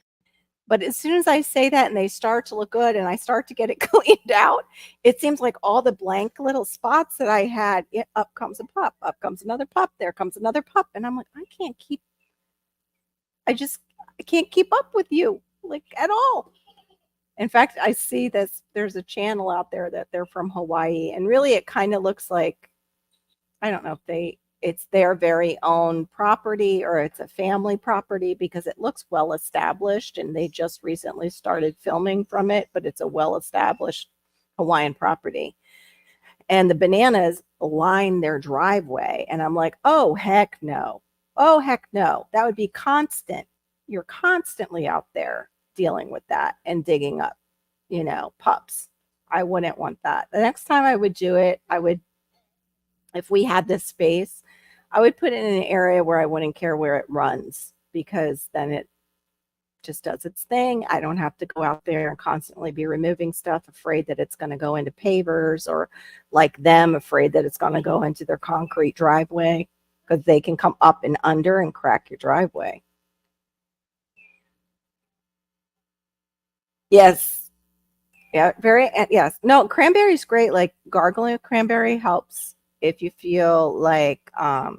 But as soon as I say that and they start to look good and I start to get it cleaned out, it seems like all the blank little spots that I had, up comes a pup, up comes another pup, there comes another pup. And I'm like, I can't keep up with you like at all. In fact, I see this, there's a channel out there that they're from Hawaii, and really it kind of looks like, I don't know if it's their very own property or it's a family property, because it looks well established and they just recently started filming from it, but it's a well established Hawaiian property. And the bananas line their driveway. And I'm like, oh, heck no. Oh, heck no. That would be constant. You're constantly out there dealing with that and digging up, pups. I wouldn't want that. The next time I would do it, if we had this space, I would put it in an area where I wouldn't care where it runs, because then it just does its thing. I don't have to go out there and constantly be removing stuff, afraid that it's going to go into pavers, or like them, afraid that it's going to go into their concrete driveway, because they can come up and under and crack your driveway. Yes. Yeah, yes. No, cranberry is great. Like gargling with cranberry helps if you feel like got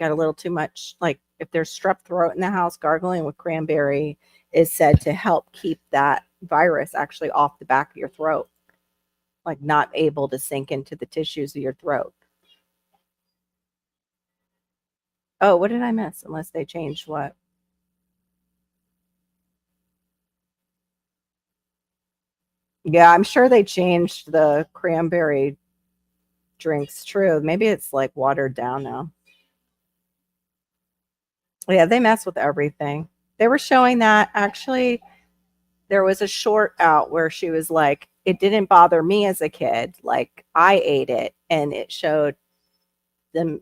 a little too much, like if there's strep throat in the house, gargling with cranberry is said to help keep that virus actually off the back of your throat, like not able to sink into the tissues of your throat. Oh, what did I miss? Unless they changed what? Yeah, I'm sure they changed the cranberry drinks. True. Maybe it's like watered down now. Yeah, they mess with everything. They were showing that actually there was a short out where she was like, it didn't bother me as a kid. Like I ate it, and it showed the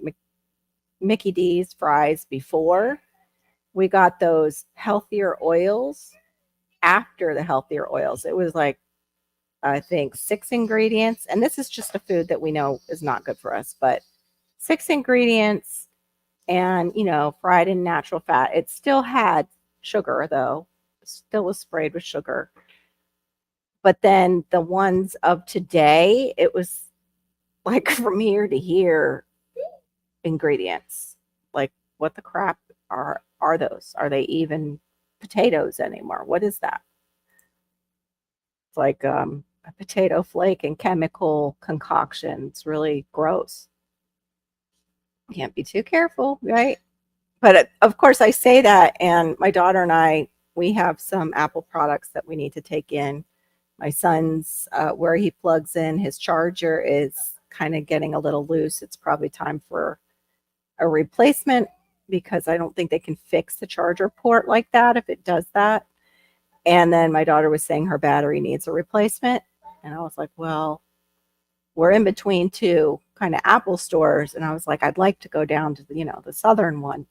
Mickey D's fries before we got those healthier oils. After the healthier oils, it was like, I think 6 ingredients. And this is just a food that we know is not good for us, but 6 ingredients and, fried in natural fat. It still had sugar though. It still was sprayed with sugar. But then the ones of today, it was like from here to here ingredients. Like what the crap are those? Are they even potatoes anymore? What is that? It's like a potato flake and chemical concoction. It's really gross. Can't be too careful, right? But of course, I say that, and my daughter and I, we have some Apple products that we need to take in. My son's, where he plugs in his charger, is kind of getting a little loose. It's probably time for a replacement, because I don't think they can fix the charger port like that if it does that. And then my daughter was saying her battery needs a replacement. And I was like, well, we're in between two kind of Apple stores. And I was like, I'd like to go down to the southern one,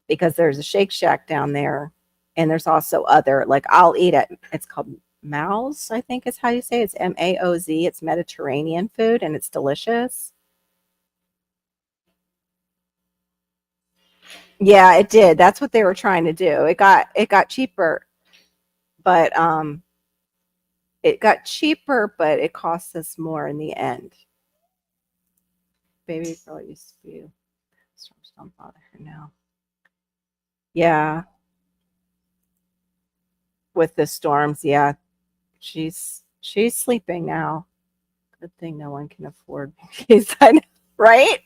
because there's a Shake Shack down there. And there's also other, like I'll eat at, it's called Maoz, I think is how you say it. It's Maoz. It's Mediterranean food, and it's delicious. Yeah, it did. That's what they were trying to do. It got cheaper, but but it cost us more in the end. Baby girl used to be. Storms don't bother her now. Yeah, with the storms, yeah, she's sleeping now. Good thing no one can afford these, right?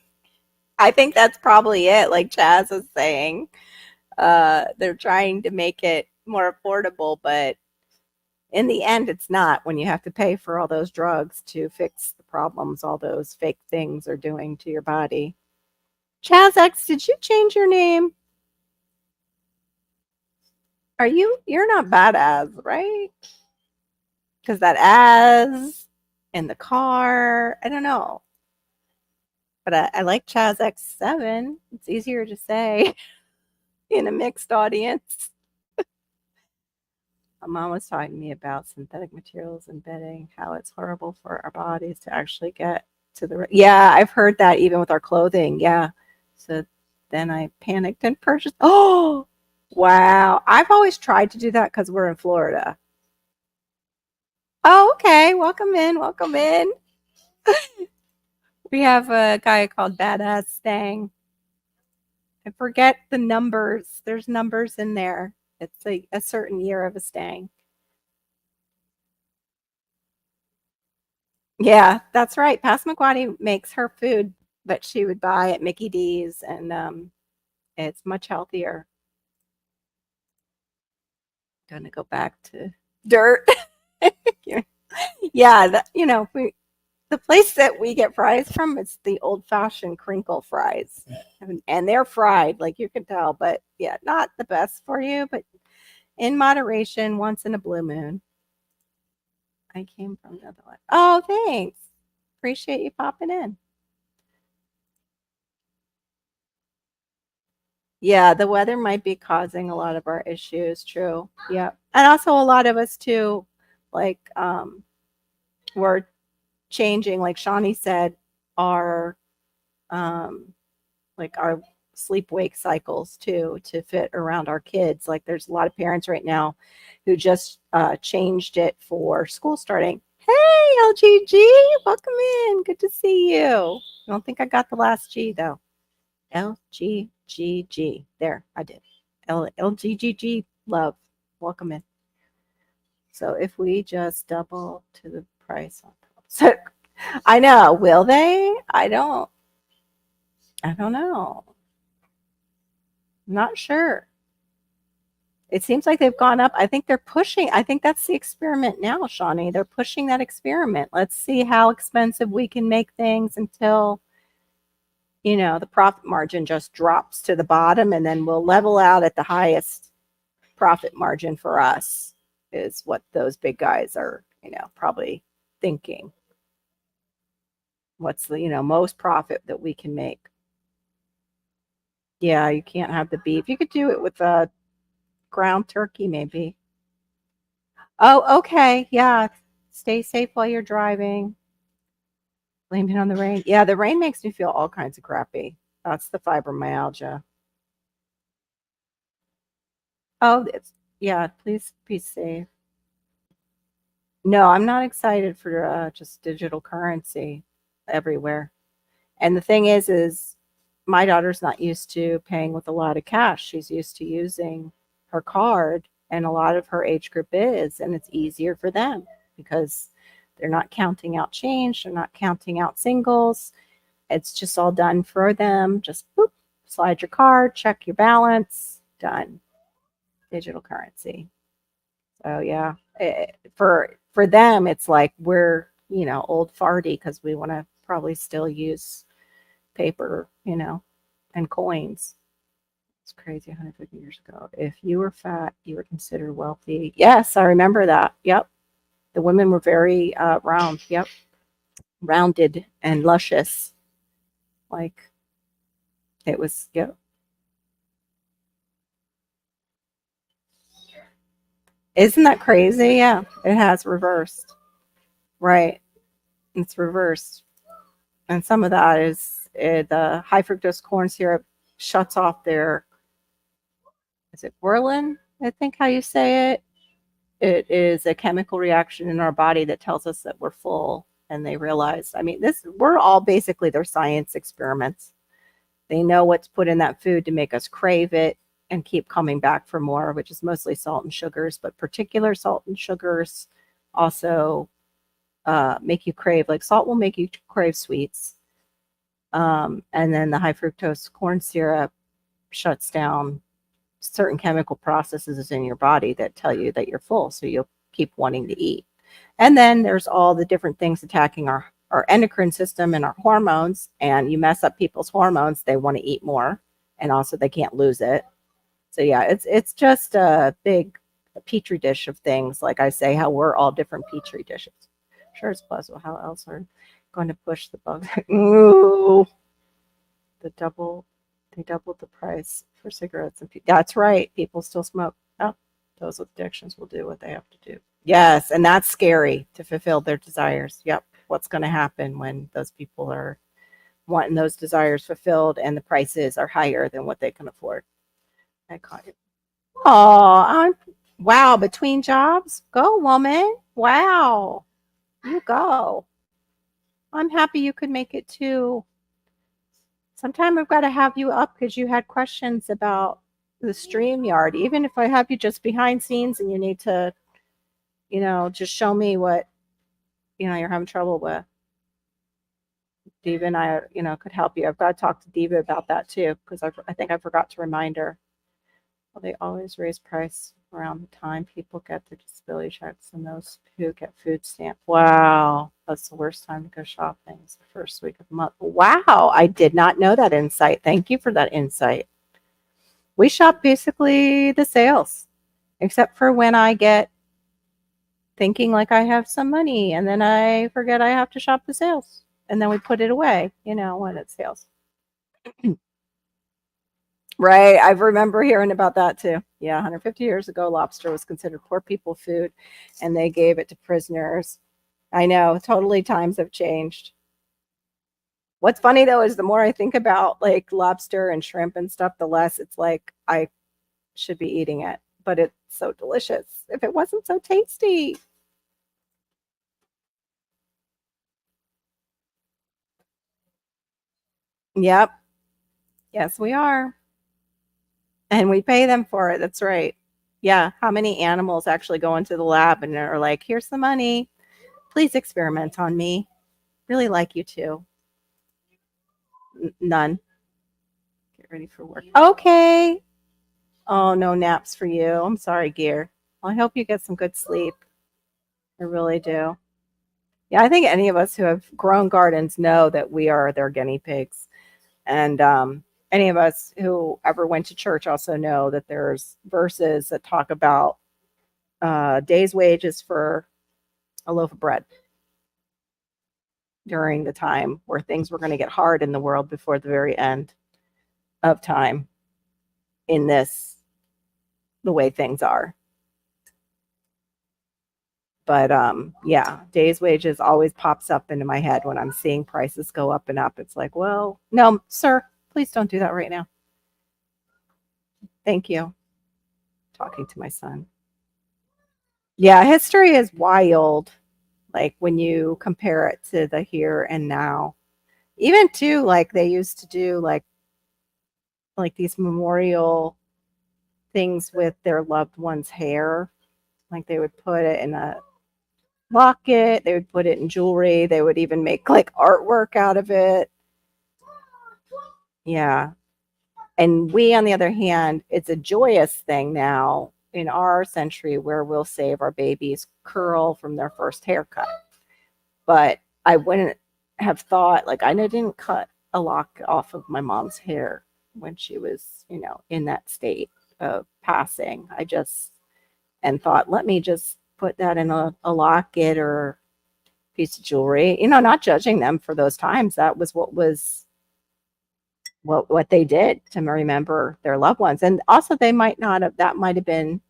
I think that's probably it. Like Chaz is saying, They're trying to make it more affordable, but in the end, it's not when you have to pay for all those drugs to fix the problems all those fake things are doing to your body. ChazX, did you change your name? You're not badass, right? Because that as in the car, I don't know. But I like ChazX7. It's easier to say in a mixed audience. My mom was talking to me about synthetic materials and bedding, how it's horrible for our bodies to actually get to the. Yeah, I've heard that even with our clothing. Yeah. So then I panicked and purchased. Oh, wow. I've always tried to do that because we're in Florida. Oh, okay. Welcome in. Welcome in. We have a guy called Badass Stang. I forget the numbers. There's numbers in there. It's a certain year of a Stang. Yeah, that's right. Passamaquoddy makes her food that she would buy at Mickey D's, and it's much healthier. Gonna go back to dirt. Yeah, the place that we get fries from is the old fashioned crinkle fries, and they're fried, like you can tell. But yeah, not the best for you, but in moderation, once in a blue moon. I came from the other one. Oh, thanks. Appreciate you popping in. Yeah, the weather might be causing a lot of our issues, true. Yeah. And also a lot of us too, like we're changing, like Shawnee said, our um like our sleep wake cycles too to fit around our kids. Like there's a lot of parents right now who just changed it for school starting. Hey LGG, welcome in. Good to see you. I don't think I got the last G though. LGGG. There, I did. LGGG, love. Welcome in. So if we just double to the price on top. So I know, will they? I don't know. I'm not sure. It seems like they've gone up. I think they're pushing. I think that's the experiment now, Shawnee. They're pushing that experiment. Let's see how expensive we can make things until the profit margin just drops to the bottom, and then we'll level out at the highest profit margin for us is what those big guys are, probably thinking. What's the, most profit that we can make? Yeah, you can't have the beef. You could do it with a ground turkey, maybe. Oh, okay. Yeah. Stay safe while you're driving. Blame it on the rain. Yeah, the rain makes me feel all kinds of crappy. That's the fibromyalgia. Oh, yeah, please be safe. No, I'm not excited for just digital currency everywhere. And the thing is my daughter's not used to paying with a lot of cash. She's used to using her card, and a lot of her age group is, and it's easier for them because they're not counting out change, they're not counting out singles. It's just all done for them. Just boop, slide your card, check your balance, done. Digital currency. So yeah, for them, it's like we're old farty because we want to probably still use paper, and coins. It's crazy. 150 years ago, if you were fat, you were considered wealthy. Yes, I remember that. Yep, the women were very round. Yep, rounded and luscious. Like it was. Yep. Isn't that crazy? Yeah, it has reversed. Right. It's reversed. And some of that is the high fructose corn syrup shuts off their, is it Werlin? I think how you say it. It is a chemical reaction in our body that tells us that we're full. And they realize, I mean, we're all basically their science experiments. They know what's put in that food to make us crave it and keep coming back for more, which is mostly salt and sugars, but particular salt and sugars also make you crave, like salt will make you crave sweets. And then the high fructose corn syrup shuts down certain chemical processes in your body that tell you that you're full, so you'll keep wanting to eat. And then there's all the different things attacking our endocrine system and our hormones. And you mess up people's hormones, they want to eat more, and also they can't lose it. So yeah, it's just a big petri dish of things. Like I say, how we're all different petri dishes. Sure, it's possible. How else are going to push the bug? Ooh, they doubled the price for cigarettes, and that's right. People still smoke. Oh, those with addictions will do what they have to do. Yes, and that's scary to fulfill their desires. Yep. What's going to happen when those people are wanting those desires fulfilled and the prices are higher than what they can afford? I caught it. Oh, wow. Between jobs, go woman. Wow, you go. I'm happy you could make it too. Sometime I've got to have you up because you had questions about the StreamYard. Even if I have you just behind scenes and you need to, just show me what, you're having trouble with. Diva and I, could help you. I've got to talk to Diva about that too because I think I forgot to remind her. Well, they always raise price around the time people get their disability checks and those who get food stamp. Wow, that's the worst time to go shopping. It's the first week of the month. Wow, I did not know that insight. Thank you for that insight. We shop basically the sales, except for when I get thinking like I have some money and then I forget I have to shop the sales. And then we put it away, when it's sales. Right. I remember hearing about that too. Yeah. 150 years ago, lobster was considered poor people food and they gave it to prisoners. I know. Totally times have changed. What's funny though is the more I think about like lobster and shrimp and stuff, the less it's like I should be eating it. But it's so delicious. If it wasn't so tasty. Yep. Yes, we are. And we pay them for it. That's right. Yeah. How many animals actually go into the lab and are like, here's the money. Please experiment on me. Really like you too. None. Get ready for work. Okay. Oh, no naps for you. I'm sorry, Gear. I hope you get some good sleep. I really do. Yeah, I think any of us who have grown gardens know that we are their guinea pigs. And any of us who ever went to church also know that there's verses that talk about day's wages for a loaf of bread during the time where things were going to get hard in the world before the very end of time in the way things are. But yeah, day's wages always pops up into my head when I'm seeing prices go up and up. It's like, well, no, sir, please don't do that right now. Thank you. Talking to my son. Yeah, history is wild. Like when you compare it to the here and now. Even too, like they used to do like these memorial things with their loved one's hair. Like they would put it in a locket, they would put it in jewelry, they would even make like artwork out of it. Yeah. And we, on the other hand, it's a joyous thing now in our century where we'll save our babies curl from their first haircut. But I wouldn't have thought, like, I didn't cut a lock off of my mom's hair when she was, in that state of passing. I just, and thought, let me just put that in a locket or piece of jewelry, not judging them for those times. That was what they did to remember their loved ones. And also they might not have, that might have been,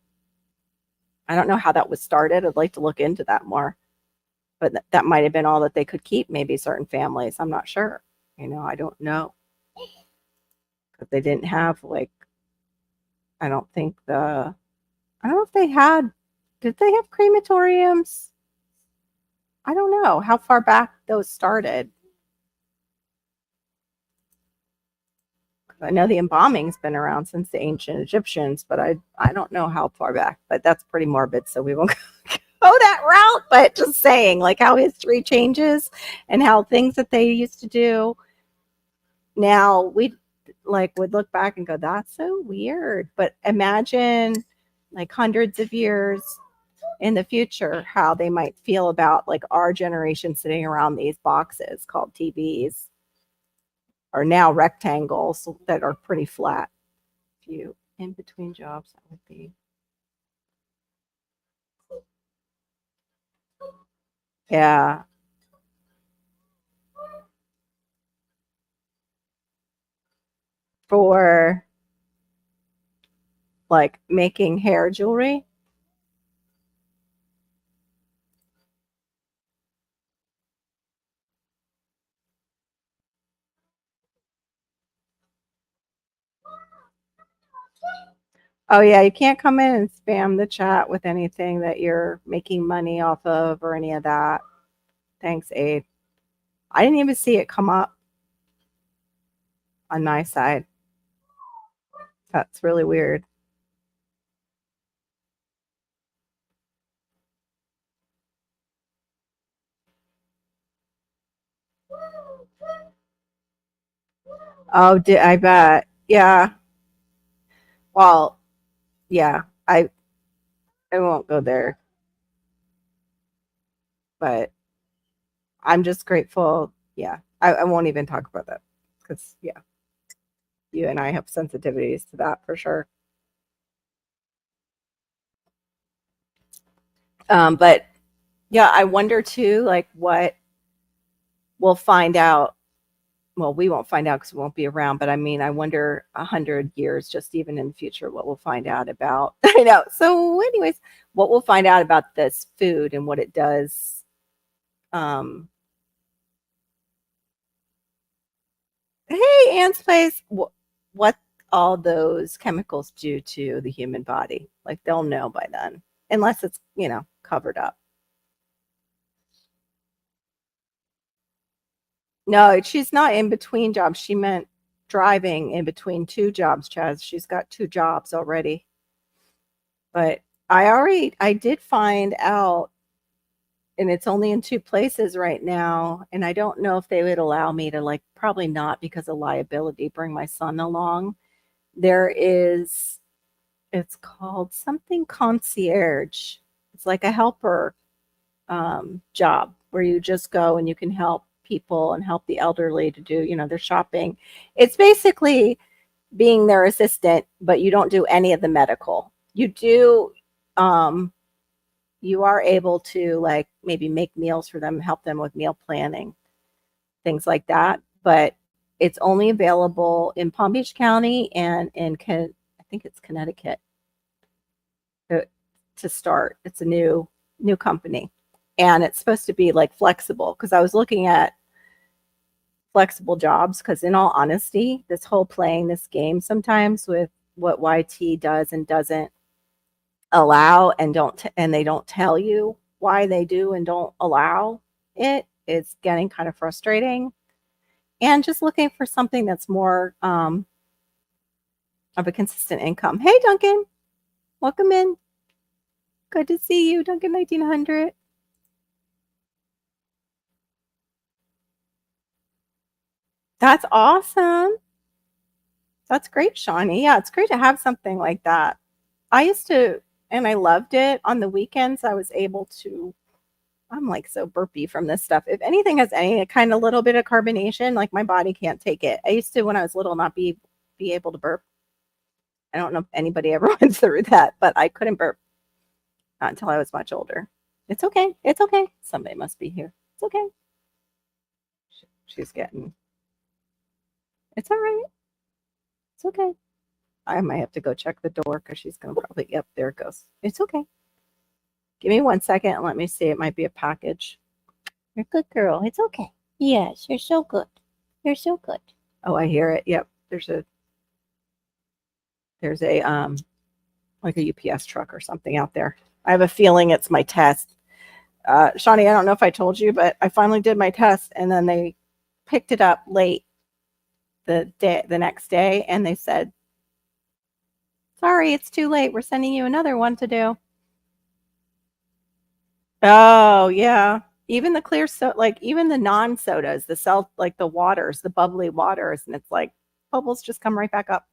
I don't know how that was started. I'd like to look into that more, but that might have been all that they could keep. Maybe certain families, I'm not sure, I don't know. But they didn't have like, I don't know if they had, did they have crematoriums? I don't know how far back those started. I know the embalming's been around since the ancient Egyptians, but I don't know how far back, but that's pretty morbid, so we won't go that route. But just saying, like how history changes and how things that they used to do now, like would look back and go, that's so weird. But imagine like hundreds of years in the future how they might feel about like our generation sitting around these boxes called TVs are now rectangles that are pretty flat. Few in between jobs, that would be. Yeah. For like making hair jewelry. Oh yeah, you can't come in and spam the chat with anything that you're making money off of or any of that. Thanks, Abe. I didn't even see it come up on my side. That's really weird. Oh, I bet. Yeah. Well, yeah. I won't go there, but I'm just grateful. Yeah. I won't even talk about that because yeah, you and I have sensitivities to that for sure. But yeah, I wonder too, like what we'll find out. Well, we won't find out because we won't be around. But I mean, I wonder 100 years, just even in the future, what we'll find out about. I know. So, anyways, what we'll find out about this food and what it does. Hey, Anne's place. What all those chemicals do to the human body? Like they'll know by then, unless it's covered up. No, she's not in between jobs. She meant driving in between two jobs, Chaz. She's got two jobs already. But I did find out, and it's only in two places right now. And I don't know if they would allow me to, like, probably not because of liability, bring my son along. It's called something concierge. It's like a helper job where you just go and you can help people and help the elderly to do, their shopping. It's basically being their assistant, but you don't do any of the medical. Um, you are able to like maybe make meals for them, help them with meal planning, things like that. But it's only available in Palm Beach County and I think it's Connecticut to start. It's a new company, and it's supposed to be like flexible because I was looking at flexible jobs because in all honesty, this whole playing this game sometimes with what YT does and doesn't allow and they don't tell you why they do and don't allow it's getting kind of frustrating, and just looking for something that's more of a consistent income. Hey Duncan, welcome in. Good to see you, Duncan 1900. That's awesome. That's great, Shawnee. Yeah, it's great to have something like that. I used to, and I loved it. On the weekends, I was able to, I'm like so burpy from this stuff. If anything has any kind of little bit of carbonation, like my body can't take it. I used to, when I was little, not be able to burp. I don't know if anybody ever went through that, but I couldn't burp not until I was much older. It's okay. It's okay. Somebody must be here. It's okay. She's getting, it's all right. It's okay. I might have to go check the door because she's going to probably, yep, there it goes. It's okay. Give me 1 second and let me see. It might be a package. You're a good girl. It's okay. Yes, you're so good. You're so good. Oh, I hear it. Yep. There's a like a UPS truck or something out there. I have a feeling it's my test. Shawnee, I don't know if I told you, but I finally did my test and then they picked it up late the next day and they said, sorry, it's too late. We're sending you another one to do. Oh, yeah. Even the clear like even the non-sodas, like the waters, the bubbly waters, and it's like bubbles just come right back up.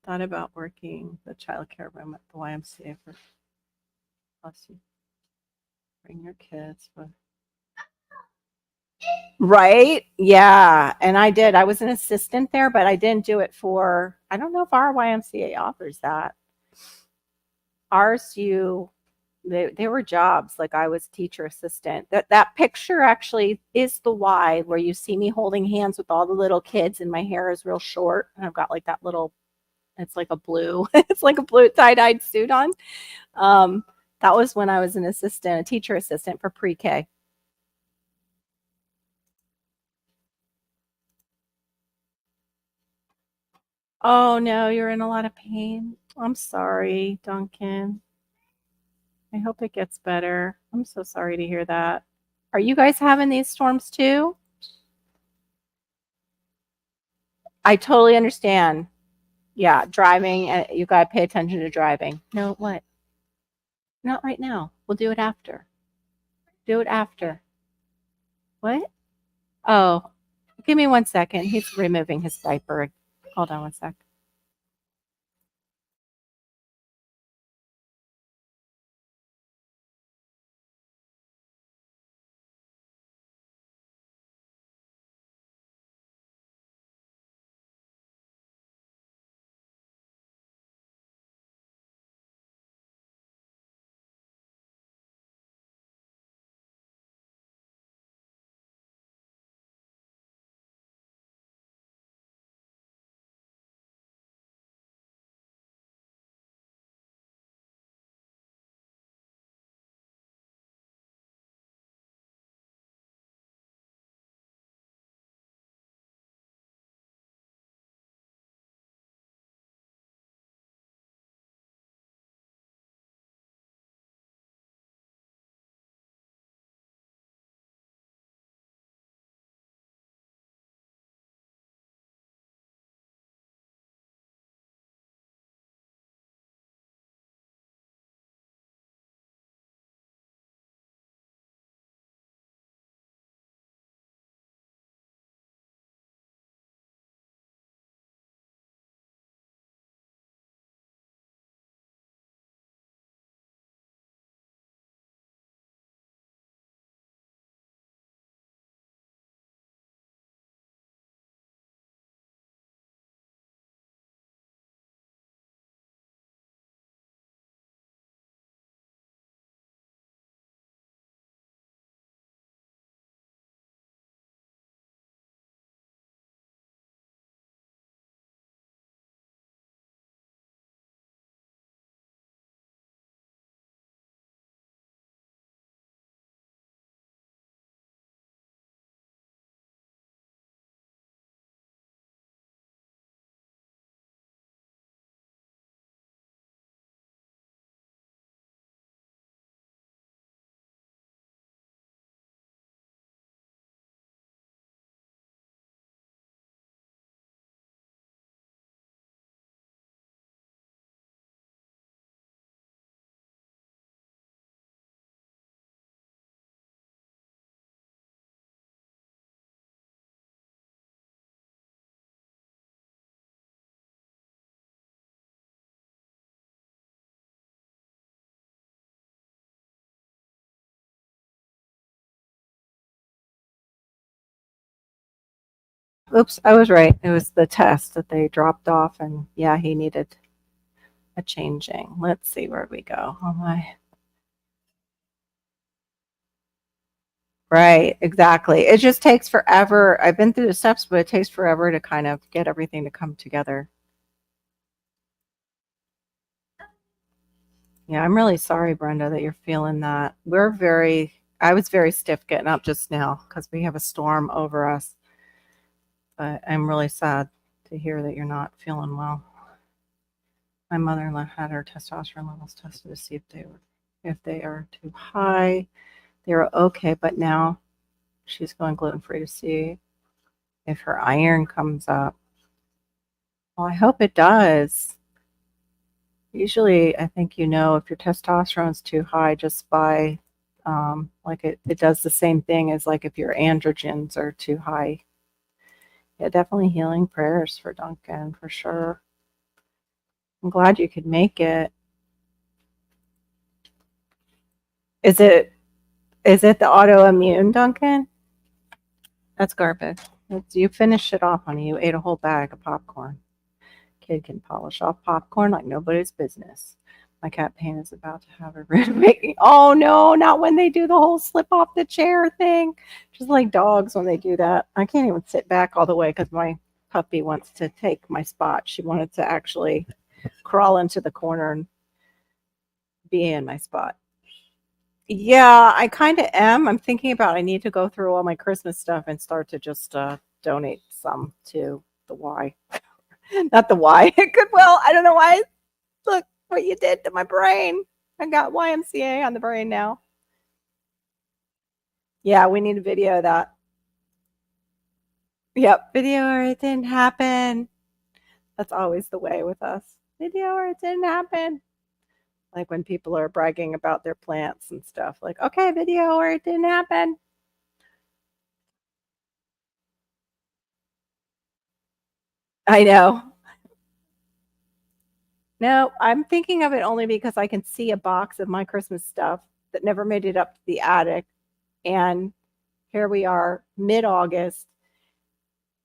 Thought about working the childcare room at the YMCA for plus you bring your kids, but right? Yeah, and I did. I was an assistant there, but I didn't do it for. I don't know if our YMCA offers that. Ours, they were jobs. Like I was teacher assistant. That picture actually is the Y where you see me holding hands with all the little kids, and my hair is real short, and I've got like that little. It's like a blue. It's like a blue tie-dyed suit on. That was when I was an assistant, a teacher assistant for pre-K. Oh no, you're in a lot of pain. I'm sorry, Duncan. I hope it gets better. I'm so sorry to hear that. Are you guys having these storms too? I totally understand. Yeah, driving, you got to pay attention to driving. No, what? Not right now. We'll do it after. Do it after. What? Oh, give me 1 second. He's removing his diaper. Hold on 1 sec. Oops, I was right. It was the test that they dropped off, and yeah, he needed a changing. Let's see where we go. Oh my. Right, exactly. It just takes forever. I've been through the steps, but it takes forever to kind of get everything to come together. Yeah, I'm really sorry, Brenda, that you're feeling that. I was very stiff getting up just now because we have a storm over us. But I'm really sad to hear that you're not feeling well. My mother-in-law had her testosterone levels tested to see if they are too high. They were okay, but now she's going gluten-free to see if her iron comes up. Well, I hope it does. Usually, I think if your testosterone's too high just by, like it does the same thing as like if your androgens are too high. Yeah, definitely healing prayers for Duncan for sure. I'm glad you could make it. Is it the autoimmune, Duncan? That's garbage. You finished it off, honey. You ate a whole bag of popcorn. Kid can polish off popcorn like nobody's business. My cat Pan is about to have a rude awakening. Oh no, not when they do the whole slip off the chair thing. Just like dogs when they do that. I can't even sit back all the way because my puppy wants to take my spot. She wanted to actually crawl into the corner and be in my spot. Yeah, I kind of am. I'm thinking about I need to go through all my Christmas stuff and start to just donate some to the Y. Not the Y. Goodwill. I don't know why. Look what you did to my brain. I got YMCA on the brain now. Yeah, we need a video of that. Yep, video or it didn't happen. That's always the way with us. Video or it didn't happen. Like when people are bragging about their plants and stuff. Like, okay, video or it didn't happen. I know. No, I'm thinking of it only because I can see a box of my Christmas stuff that never made it up to the attic. And here we are, mid August.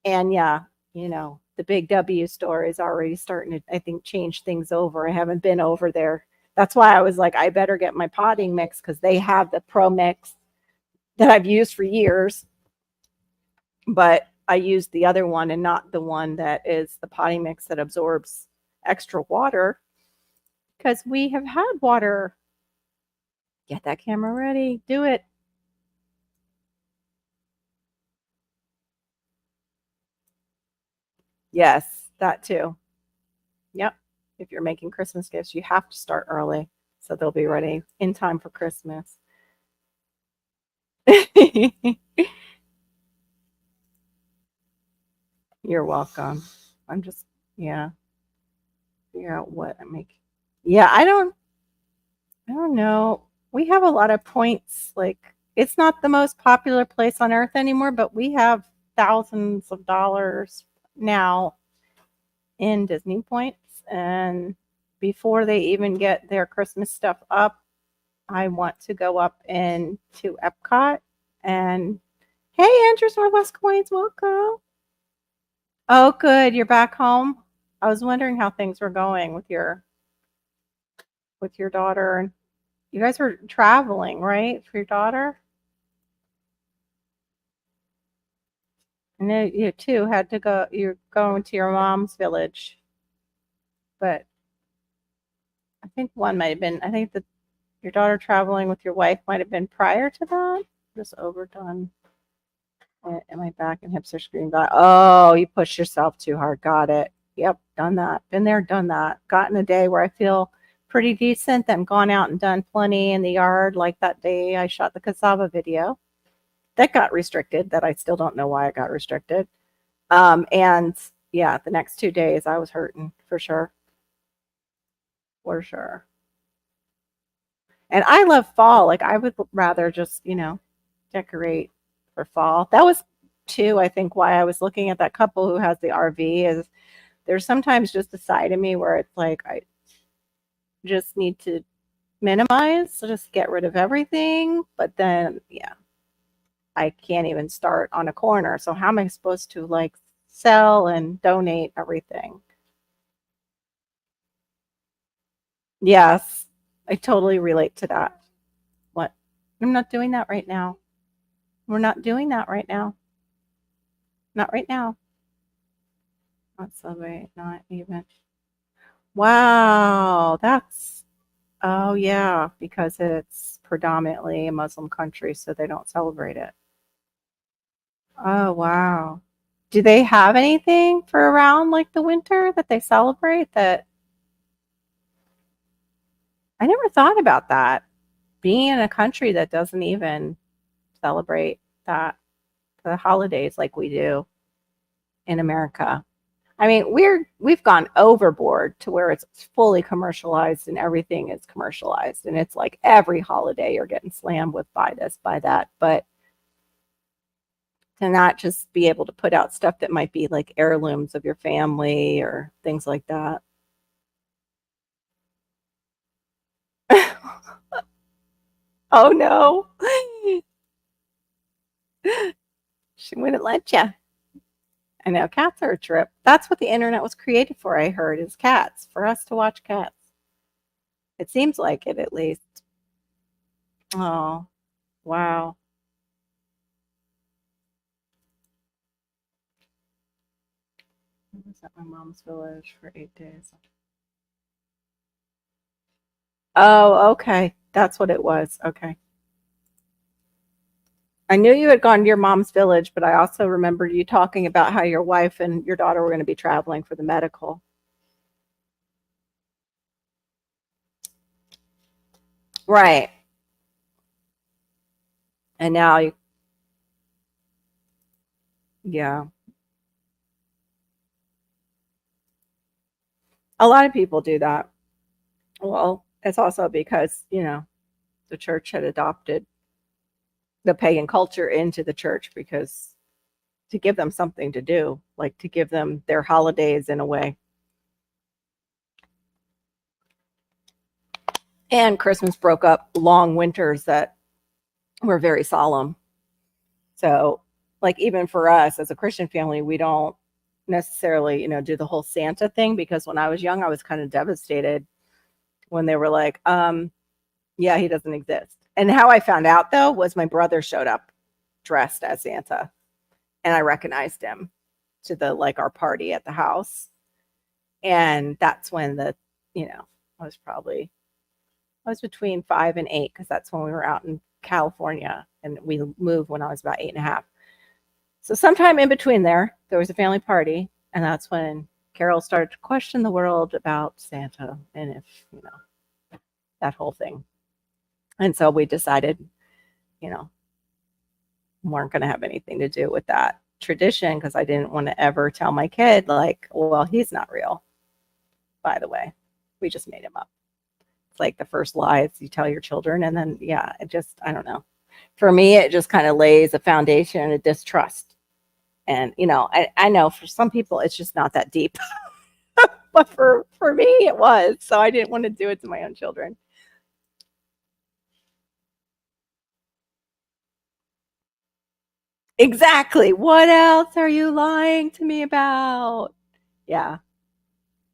And yeah, the big W store is already starting to, I think, change things over. I haven't been over there. That's why I was like, I better get my potting mix because they have the Pro Mix that I've used for years. But I used the other one and not the one that is the potting mix that absorbs extra water because we have had water. Get that camera ready. Do it. Yes, that too. Yep. If you're making Christmas gifts, you have to start early so they'll be ready in time for Christmas. You're welcome. I'm just, yeah, figure out what I make. Yeah, I don't know. We have a lot of points. Like, it's not the most popular place on earth anymore, but we have thousands of dollars now in Disney points. And before they even get their Christmas stuff up, I want to go up into Epcot. And hey, Andrews Northwest Coins, welcome. Oh, good. You're back home. I was wondering how things were going with your daughter. And you guys were traveling, right, for your daughter? And then you too had to go. You're going to your mom's village, but I think one might have been. I think that your daughter traveling with your wife might have been prior to that. Just overdone. And my back and hips are screaming back. Oh, you pushed yourself too hard. Got it. Yep, done that. Been there, done that. Gotten a day where I feel pretty decent. Then gone out and done plenty in the yard, like that day I shot the cassava video. That got restricted. That I still don't know why it got restricted. And yeah, the next 2 days I was hurting for sure. For sure. And I love fall. Like I would rather just, decorate for fall. That was too, I think, why I was looking at that couple who has the RV is there's sometimes just a side of me where it's like I just need to minimize, so just get rid of everything. But then yeah, I can't even start on a corner. So how am I supposed to like sell and donate everything? Yes, I totally relate to that. What? I'm not doing that right now. We're not doing that right now. Not right now. Not celebrate, not even. Wow, oh yeah, because it's predominantly a Muslim country, so they don't celebrate it. Oh wow. Do they have anything for around like the winter that they celebrate that I never thought about that. Being in a country that doesn't even celebrate that the holidays like we do in America. I mean, we've gone overboard to where it's fully commercialized and everything is commercialized. And it's like every holiday you're getting slammed with buy this, buy that. But to not just be able to put out stuff that might be like heirlooms of your family or things like that. Oh no. She wouldn't let you. I know cats are a trip. That's what the internet was created for, I heard, is cats, for us to watch cats. It seems like it at least. Oh, wow. I was at my mom's village for 8 days. Oh, okay. That's what it was. Okay. I knew you had gone to your mom's village, but I also remembered you talking about how your wife and your daughter were going to be traveling for the medical. Right. And now you, yeah. A lot of people do that. Well, it's also because, the church had adopted the pagan culture into the church because to give them something to do, like to give them their holidays in a way. And Christmas broke up long winters that were very solemn. So, like, even for us as a Christian family, we don't necessarily, do the whole Santa thing because when I was young, I was kind of devastated when they were like, yeah, he doesn't exist. And how I found out though was my brother showed up dressed as Santa and I recognized him to the like our party at the house. And that's when I was probably I was between 5 and 8 because that's when we were out in California and we moved when I was about 8 and a half. So sometime in between there was a family party, and that's when Carol started to question the world about Santa and if, that whole thing. And so we decided, you know, weren't going to have anything to do with that tradition because I didn't want to ever tell my kid, like, well, he's not real, by the way. We just made him up. It's like the first lies you tell your children. And then, yeah, I don't know. For me, it just kind of lays a foundation of distrust. And, I know for some people, it's just not that deep. But for me, it was. So I didn't want to do it to my own children. Exactly. What else are you lying to me about? Yeah,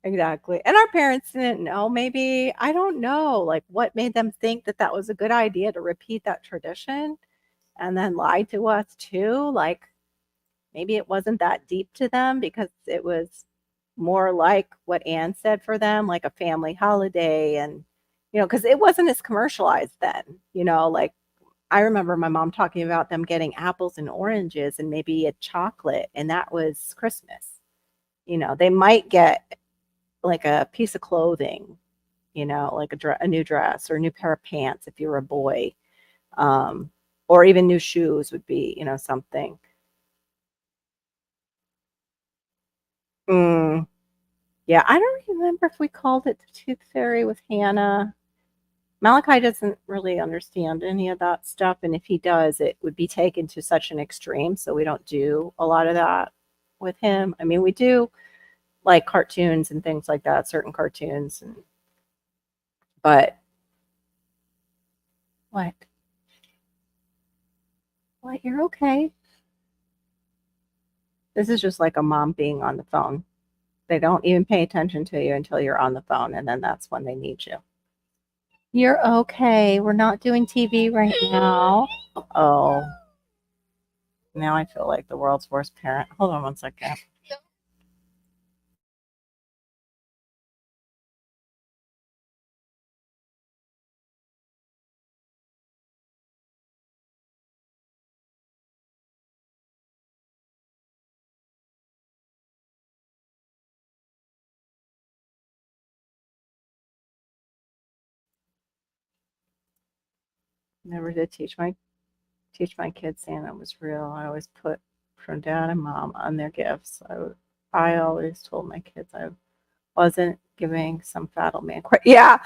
exactly. And our parents didn't know. Maybe, I don't know, like what made them think that that was a good idea to repeat that tradition and then lie to us too. Like maybe it wasn't that deep to them because it was more like what Anne said for them, like a family holiday. And, because it wasn't as commercialized then, like I remember my mom talking about them getting apples and oranges and maybe a chocolate, and that was Christmas. They might get like a piece of clothing, like a new dress or a new pair of pants if you're a boy, um, or even new shoes would be, something. Mm, yeah, I don't remember if we called it the Tooth Fairy with Hannah. Malachi doesn't really understand any of that stuff, and if he does, it would be taken to such an extreme, so we don't do a lot of that with him. I mean, we do like cartoons and things like that, certain cartoons, but what? What? You're okay. This is just like a mom being on the phone. They don't even pay attention to you until you're on the phone, and then that's when they need you. You're okay. We're not doing TV right now. Oh, now I feel like the world's worst parent. Hold on one second. Never did teach my kids Santa was real. I always put from dad and mom on their gifts. I always told my kids I wasn't giving some fat old man. Yeah,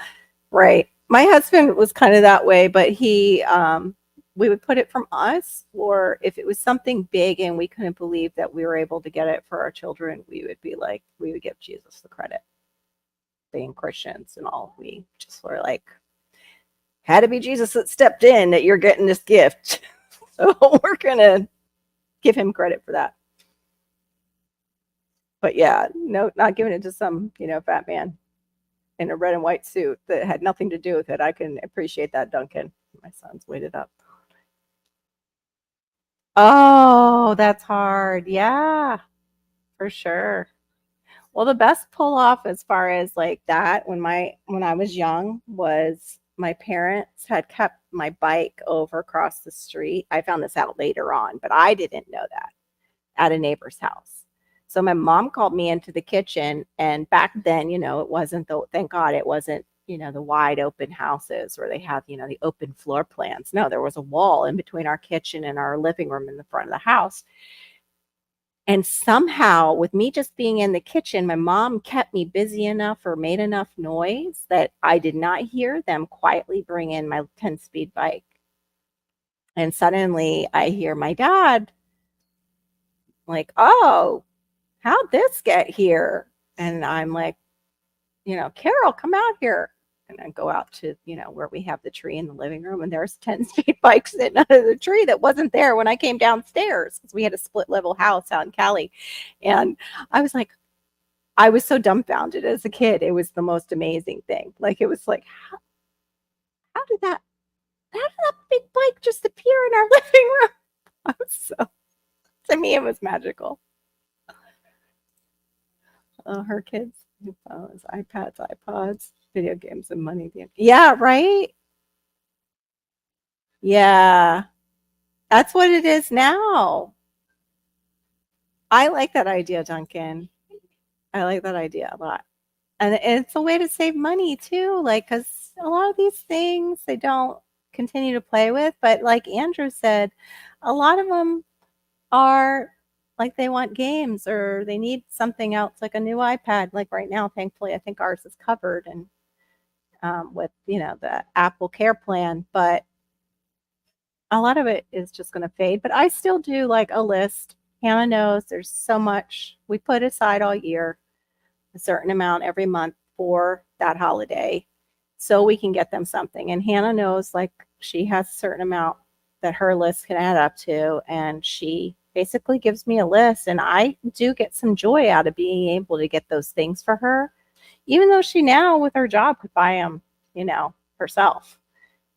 right. My husband was kind of that way, but he we would put it from us, or if it was something big and we couldn't believe that we were able to get it for our children, we would be like, we would give Jesus the credit. Being Christians and all, we just were like, had to be Jesus that stepped in that you're getting this gift. So we're going to give him credit for that. But yeah, no, not giving it to some, fat man in a red and white suit that had nothing to do with it. I can appreciate that, Duncan. My son's waited up. Oh, that's hard. Yeah, for sure. Well, the best pull off as far as like that when I was young was my parents had kept my bike over across the street. I found this out later on, but I didn't know that, at a neighbor's house. So my mom called me into the kitchen, and back then, it wasn't thank God it wasn't, the wide open houses where they have, the open floor plans. No, there was a wall in between our kitchen and our living room in the front of the house. And somehow, with me just being in the kitchen, my mom kept me busy enough or made enough noise that I did not hear them quietly bring in my 10-speed bike. And suddenly I hear my dad like, oh, how'd this get here? And I'm like, Carol, come out here. And I go out to, where we have the tree in the living room, and there's 10-speed bikes sitting under the tree that wasn't there when I came downstairs, because we had a split level house out in Cali. And I was like, I was so dumbfounded as a kid. It was the most amazing thing. Like, it was like, how did that big bike just appear in our living room? I was to me, it was magical. Her kids, phones, iPads, iPods, video games, and money. Yeah, right? Yeah. That's what it is now. I like that idea, Duncan. I like that idea a lot. And it's a way to save money too, like, because a lot of these things they don't continue to play with. But like Andrew said, a lot of them are like they want games or they need something else, like a new iPad. Like right now, thankfully, I think ours is covered and with the Apple Care plan, but a lot of it is just going to fade. But I still do like a list. Hannah knows there's so much we put aside all year, a certain amount every month for that holiday, so we can get them something. And Hannah knows like she has a certain amount that her list can add up to, and she basically gives me a list, and I do get some joy out of being able to get those things for her, even though she now with her job could buy them, herself.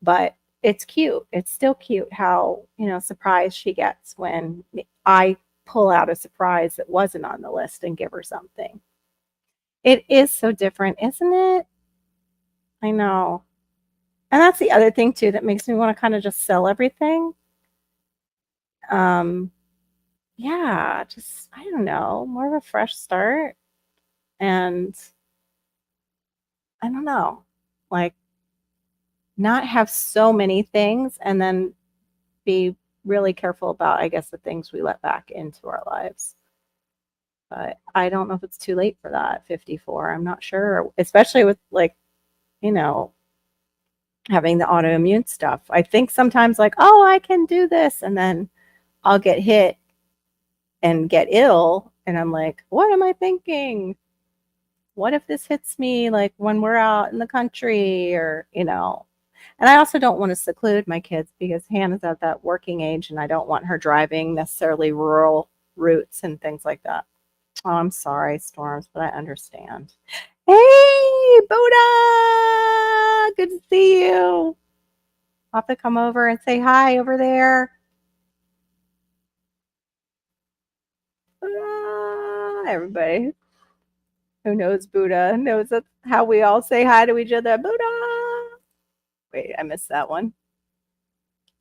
But it's cute. It's still cute how, surprised she gets when I pull out a surprise that wasn't on the list and give her something. It is so different, isn't it? I know. And that's the other thing too that makes me want to kind of just sell everything. Yeah, just I don't know, more of a fresh start. And I don't know, like not have so many things, and then be really careful about, I guess, the things we let back into our lives. But I don't know if it's too late for that. 54, I'm not sure, especially with like, having the autoimmune stuff. I think sometimes like, oh, I can do this, and then I'll get hit and get ill, and I'm like, what am I thinking? What if this hits me like when we're out in the country, or and I also don't want to seclude my kids because Hannah's at that working age, and I don't want her driving necessarily rural routes and things like that. Oh, I'm sorry, Storms, but I understand. Hey, Buddha! Good to see you. I'll have to come over and say hi over there. Everybody who knows Buddha knows that's how we all say hi to each other. Buddha! Wait, I missed that one.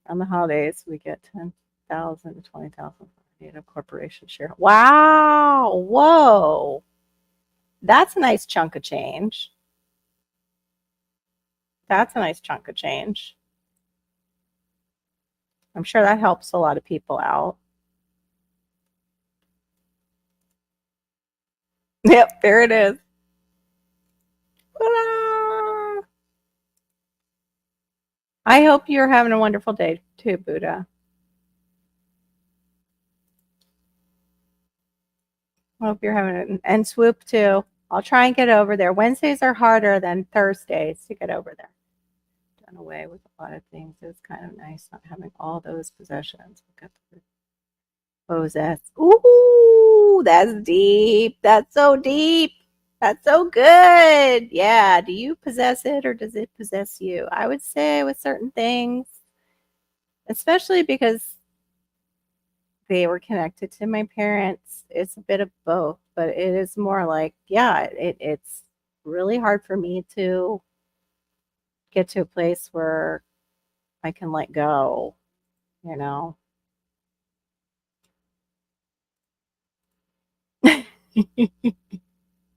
On the holidays, we get 10,000 to 20,000 native corporation share. Wow! Whoa! That's a nice chunk of change. That's a nice chunk of change. I'm sure that helps a lot of people out. Yep, there it is. Ta-da! I hope you're having a wonderful day too, Buddha. I hope you're having it. And Swoop too. I'll try and get over there. Wednesdays are harder than Thursdays to get over there. Done away with a lot of things. It was kind of nice not having all those possessions. Look at the possess. Ooh, that's deep. That's so deep. That's so good. Yeah. Do you possess it or does it possess you? I would say with certain things, especially because they were connected to my parents. It's a bit of both, but it is more like, yeah, it's really hard for me to get to a place where I can let go, you know?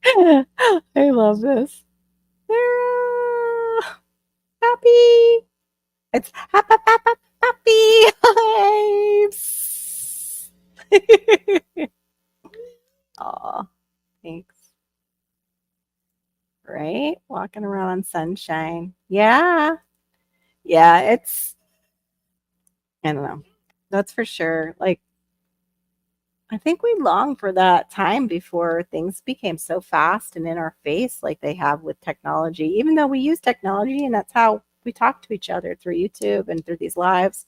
I love this. Ah, happy. It's happy, happy, happy. Aw, thanks. Right? Walking around on sunshine. Yeah. Yeah, it's I don't know. That's for sure. Like, I think we long for that time before things became so fast and in our face like they have with technology, even though we use technology and that's how we talk to each other through YouTube and through these lives.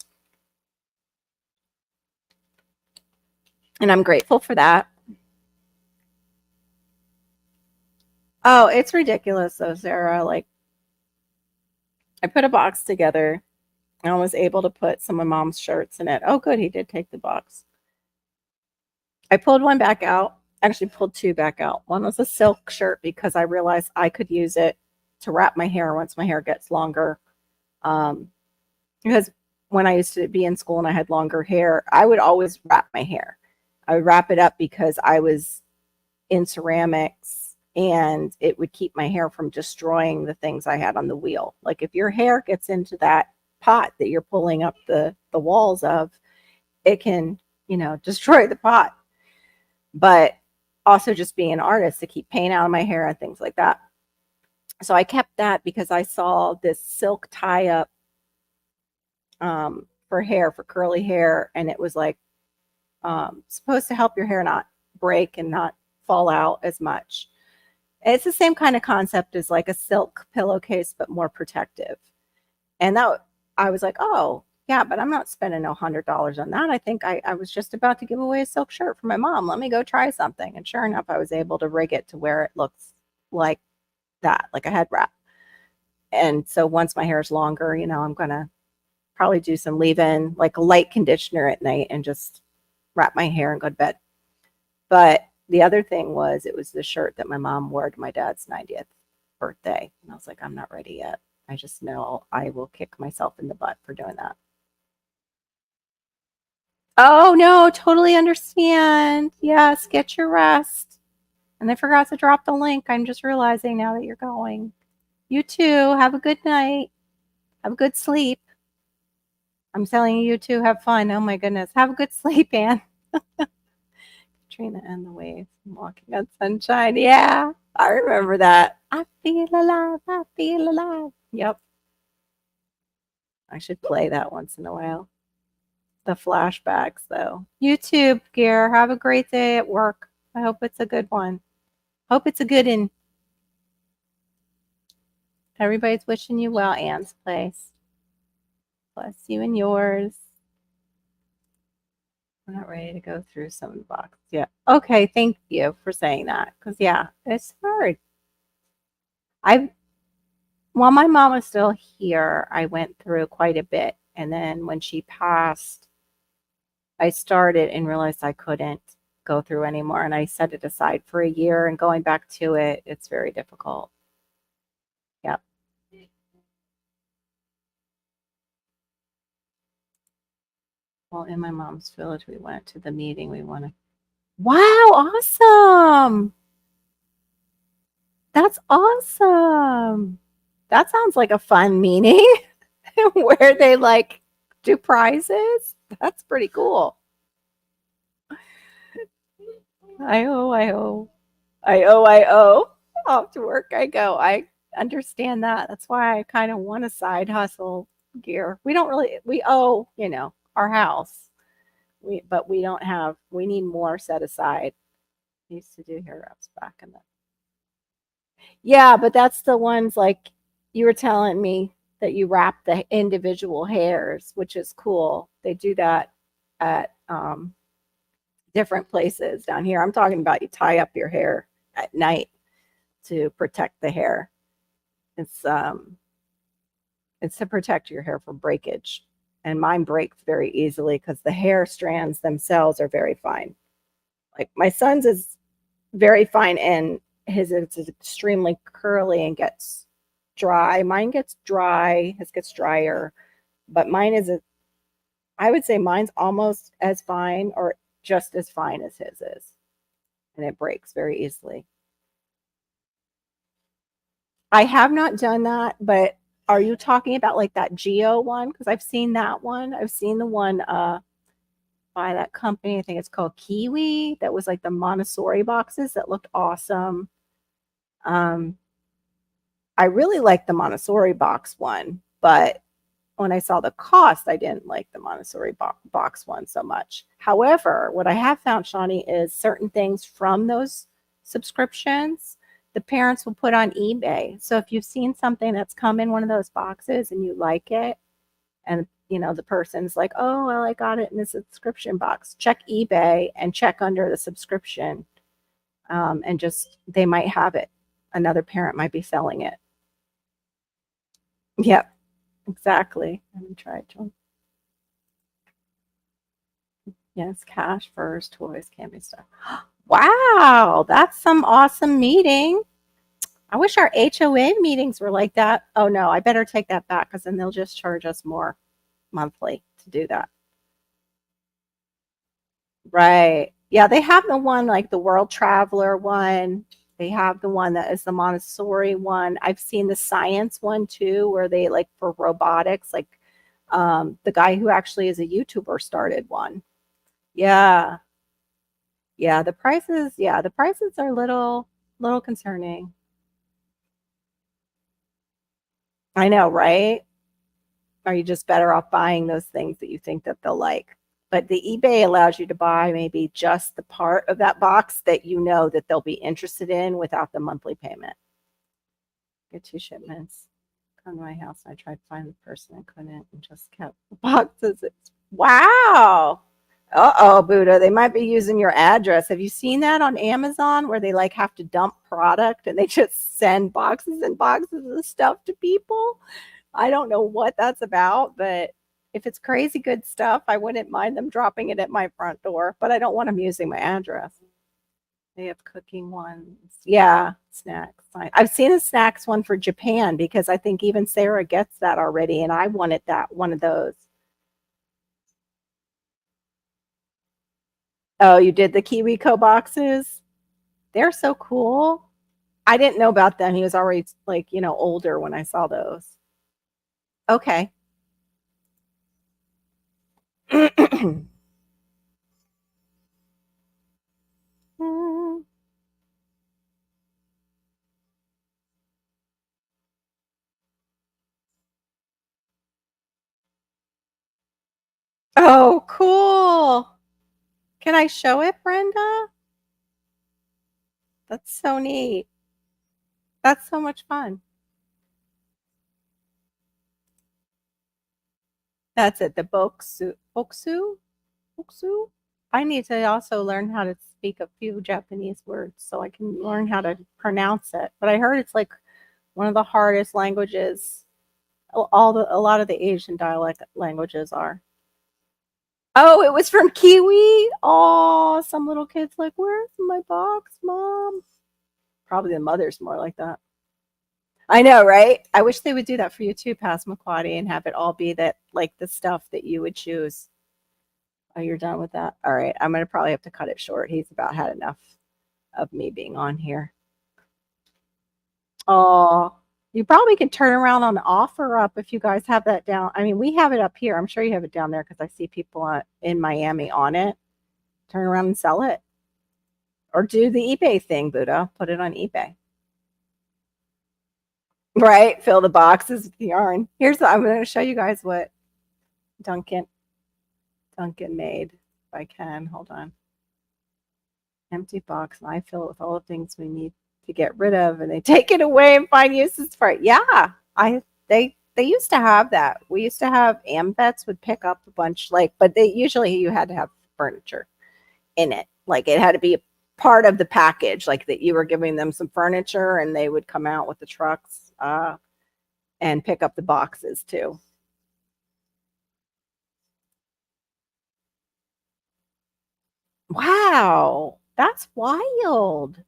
And I'm grateful for that. Oh, it's ridiculous though, Sarah. Like, I put a box together and I was able to put some of mom's shirts in it. Oh, good. He did take the box. I pulled one back out, actually pulled two back out. One was a silk shirt because I realized I could use it to wrap my hair once my hair gets longer. Um, because when I used to be in school and I had longer hair, I would always wrap my hair. I would wrap it up because I was in ceramics and it would keep my hair from destroying the things I had on the wheel. Like if your hair gets into that pot that you're pulling up the walls of, it can, destroy the pot. But also just being an artist to keep paint out of my hair and things like that. So I kept that because I saw this silk tie up for hair, for curly hair, and it was like supposed to help your hair not break and not fall out as much. It's the same kind of concept as like a silk pillowcase, but more protective. And that I was like, oh, yeah, but I'm not spending no $100 on that. I think I was just about to give away a silk shirt for my mom. Let me go try something. And sure enough, I was able to rig it to where it looks like that, like a head wrap. And so once my hair is longer, I'm going to probably do some leave-in, like a light conditioner at night and just wrap my hair and go to bed. But the other thing was it was the shirt that my mom wore to my dad's 90th birthday. And I was like, I'm not ready yet. I just know I will kick myself in the butt for doing that. Oh, no, totally understand. Yes, get your rest. And I forgot to drop the link. I'm just realizing now that you're going. You too. Have a good night. Have a good sleep. I'm telling you, you too. Have fun. Oh my goodness. Have a good sleep, Anne. Katrina and the waves. Walking on sunshine. Yeah, I remember that. I feel alive. I feel alive. Yep. I should play that once in a while. The flashbacks, though. YouTube gear. Have a great day at work. I hope it's a good one. Hope it's a good one. Everybody's wishing you well, Anne's place. Bless you and yours. We're not ready to go through some of the boxes yet. Okay, thank you for saying that. Because, yeah, it's hard. While my mom was still here, I went through quite a bit. And then when she passed, I started and realized I couldn't go through anymore. And I set it aside for a year and going back to it, it's very difficult. Yep. Well, in my mom's village, we went to the meeting. Wow, awesome. That's awesome. That sounds like a fun meeting where they like do prizes. That's pretty cool. I owe. Off to work I go. I understand that. That's why I kind of want a side hustle gear. We don't really, we owe, our house. But we don't have, we need more set aside. I used to do hair wraps back in the, yeah, but that's the ones like you were telling me that you wrap the individual hairs, which is cool. They do that at different places down here. I'm talking about you tie up your hair at night to protect the hair. It's um it's to protect your hair from breakage. And mine breaks very easily because the hair strands themselves are very fine. Like my son's is very fine and his is extremely curly and gets dry. Mine gets dry, his gets drier, but mine is I would say mine's almost as fine or just as fine as his is. And it breaks very easily. I have not done that, but are you talking about like that Geo one? Because I've seen that one. I've seen the one by that company. I think it's called Kiwi. That was like the Montessori boxes that looked awesome. Um, I really like the Montessori box one, but when I saw the cost, I didn't like the Montessori box one so much. However, what I have found, Shawnee, is certain things from those subscriptions, the parents will put on eBay. So if you've seen something that's come in one of those boxes and you like it, and the person's like, oh, well, I got it in the subscription box, check eBay and check under the subscription. And just, they might have it. Another parent might be selling it. Yep. Exactly. Let me try to. Yes, cash, furs, toys, camping stuff. Wow, that's some awesome meeting. I wish our HOA meetings were like that. Oh no, I better take that back because then they'll just charge us more monthly to do that. Right. Yeah, they have the one like the World Traveler one. They have the one that is the Montessori one. I've seen the science one too, where they like for robotics, like the guy who actually is a YouTuber started one. Yeah. Yeah, the prices are little concerning. I know, right? Are you just better off buying those things that you think that they'll like? But the eBay allows you to buy maybe just the part of that box that you know that they'll be interested in without the monthly payment. Get 2 shipments. Come to my house. I tried to find the person. I couldn't and just kept the boxes. Wow. Uh-oh, Buddha. They might be using your address. Have you seen that on Amazon where they like have to dump product and they just send boxes and boxes of stuff to people? I don't know what that's about, but if it's crazy good stuff, I wouldn't mind them dropping it at my front door, but I don't want them using my address. They have cooking ones. Yeah, snacks. I've seen a snacks one for Japan because I think even Sarah gets that already, and I wanted that one of those. Oh, you did the KiwiCo boxes? They're so cool. I didn't know about them. He was already like, older when I saw those. Okay. Oh, cool. Can I show it, Brenda? That's so neat. That's so much fun. That's it. The Boksu. I need to also learn how to speak a few Japanese words so I can learn how to pronounce it. But I heard it's like one of the hardest languages. A lot of the Asian dialect languages are. Oh, it was from Kiwi. Oh, some little kids like, where's my box, mom? Probably the mother's more like that. I know, right? I wish they would do that for you too, Passamaquoddy, and have it all be that like the stuff that you would choose. Oh, you're done with that? All right. I'm gonna probably have to cut it short. He's about had enough of me being on here. Oh, you probably could turn around on OfferUp if you guys have that down. I mean, we have it up here. I'm sure you have it down there because I see people in Miami on it. Turn around and sell it. Or do the eBay thing, Buddha. Put it on eBay. Right? Fill the boxes with yarn. I'm going to show you guys what Duncan made. If I can, hold on. Empty box, and I fill it with all the things we need to get rid of, and they take it away and find uses for it. Yeah, they used to have that. We used to have AMVETs would pick up a bunch, like, but they usually you had to have furniture in it. Like it had to be a part of the package, like that you were giving them some furniture, and they would come out with the trucks and pick up the boxes too. Wow, that's wild.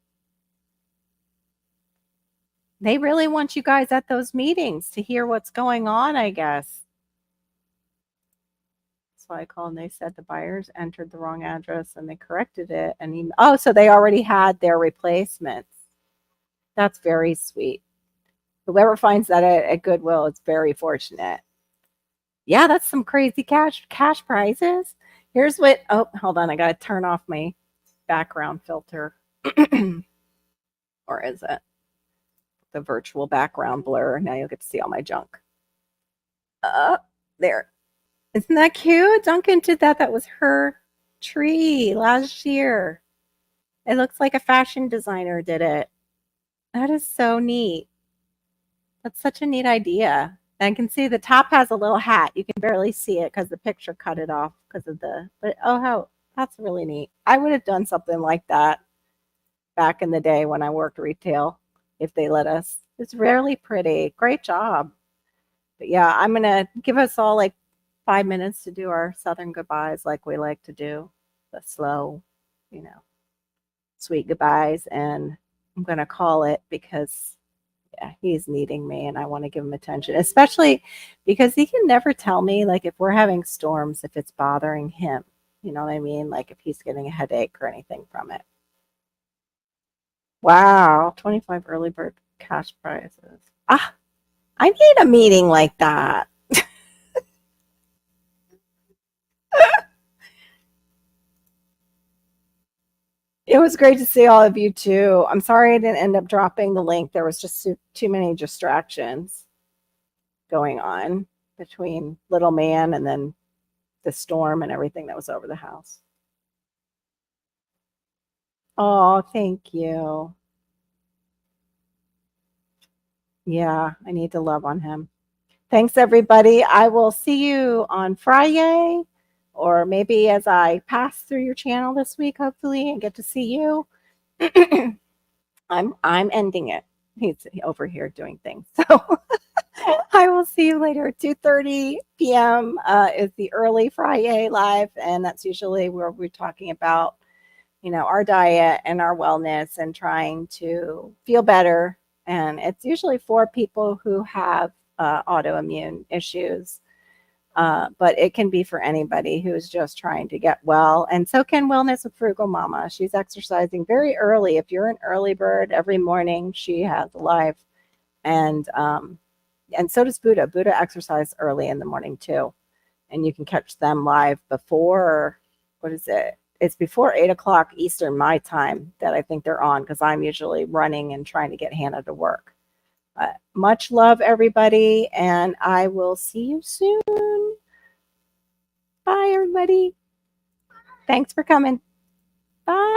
They really want you guys at those meetings to hear what's going on, I guess. That's why I called and they said the buyers entered the wrong address and they corrected it. And oh, so they already had their replacements. That's very sweet. Whoever finds that at Goodwill is very fortunate. Yeah, that's some crazy cash prizes. Here's what, oh, hold on. I got to turn off my background filter. Or is it the virtual background blur? Now you'll get to see all my junk. There. Isn't that cute? Duncan did that. That was her tree last year. It looks like a fashion designer did it. That is so neat. That's such a neat idea. And I can see the top has a little hat. You can barely see it because the picture cut it off because of but oh, how that's really neat. I would have done something like that back in the day when I worked retail if they let us. It's really pretty. Great job. But yeah, I'm going to give us all like 5 minutes to do our Southern goodbyes like we like to do. The slow, sweet goodbyes. And I'm going to call it because yeah, he's needing me and I want to give him attention, especially because he can never tell me like if we're having storms, if it's bothering him. You know what I mean? Like if he's getting a headache or anything from it. Wow, 25 early bird cash prizes. Ah, I need a meeting like that. It was great to see all of you too. I'm sorry I didn't end up dropping the link. There was just too many distractions going on between little man and then the storm and everything that was over the house. Oh, thank you. Yeah, I need to love on him. Thanks, everybody. I will see you on Friday, or maybe as I pass through your channel this week, hopefully, and get to see you. I'm ending it. He's over here doing things. So I will see you later. 2:30 p.m. Is the early Friday live, and that's usually where we're talking about, our diet and our wellness and trying to feel better. And it's usually for people who have autoimmune issues. But it can be for anybody who's just trying to get well. And so can Wellness with Frugal Mama. She's exercising very early. If you're an early bird, every morning she has a live. And so does Buddha. Buddha exercises early in the morning too. And you can catch them live before, what is it? It's before 8 o'clock Eastern my time that I think they're on because I'm usually running and trying to get Hannah to work. Much love, everybody, and I will see you soon. Bye, everybody. Thanks for coming. Bye.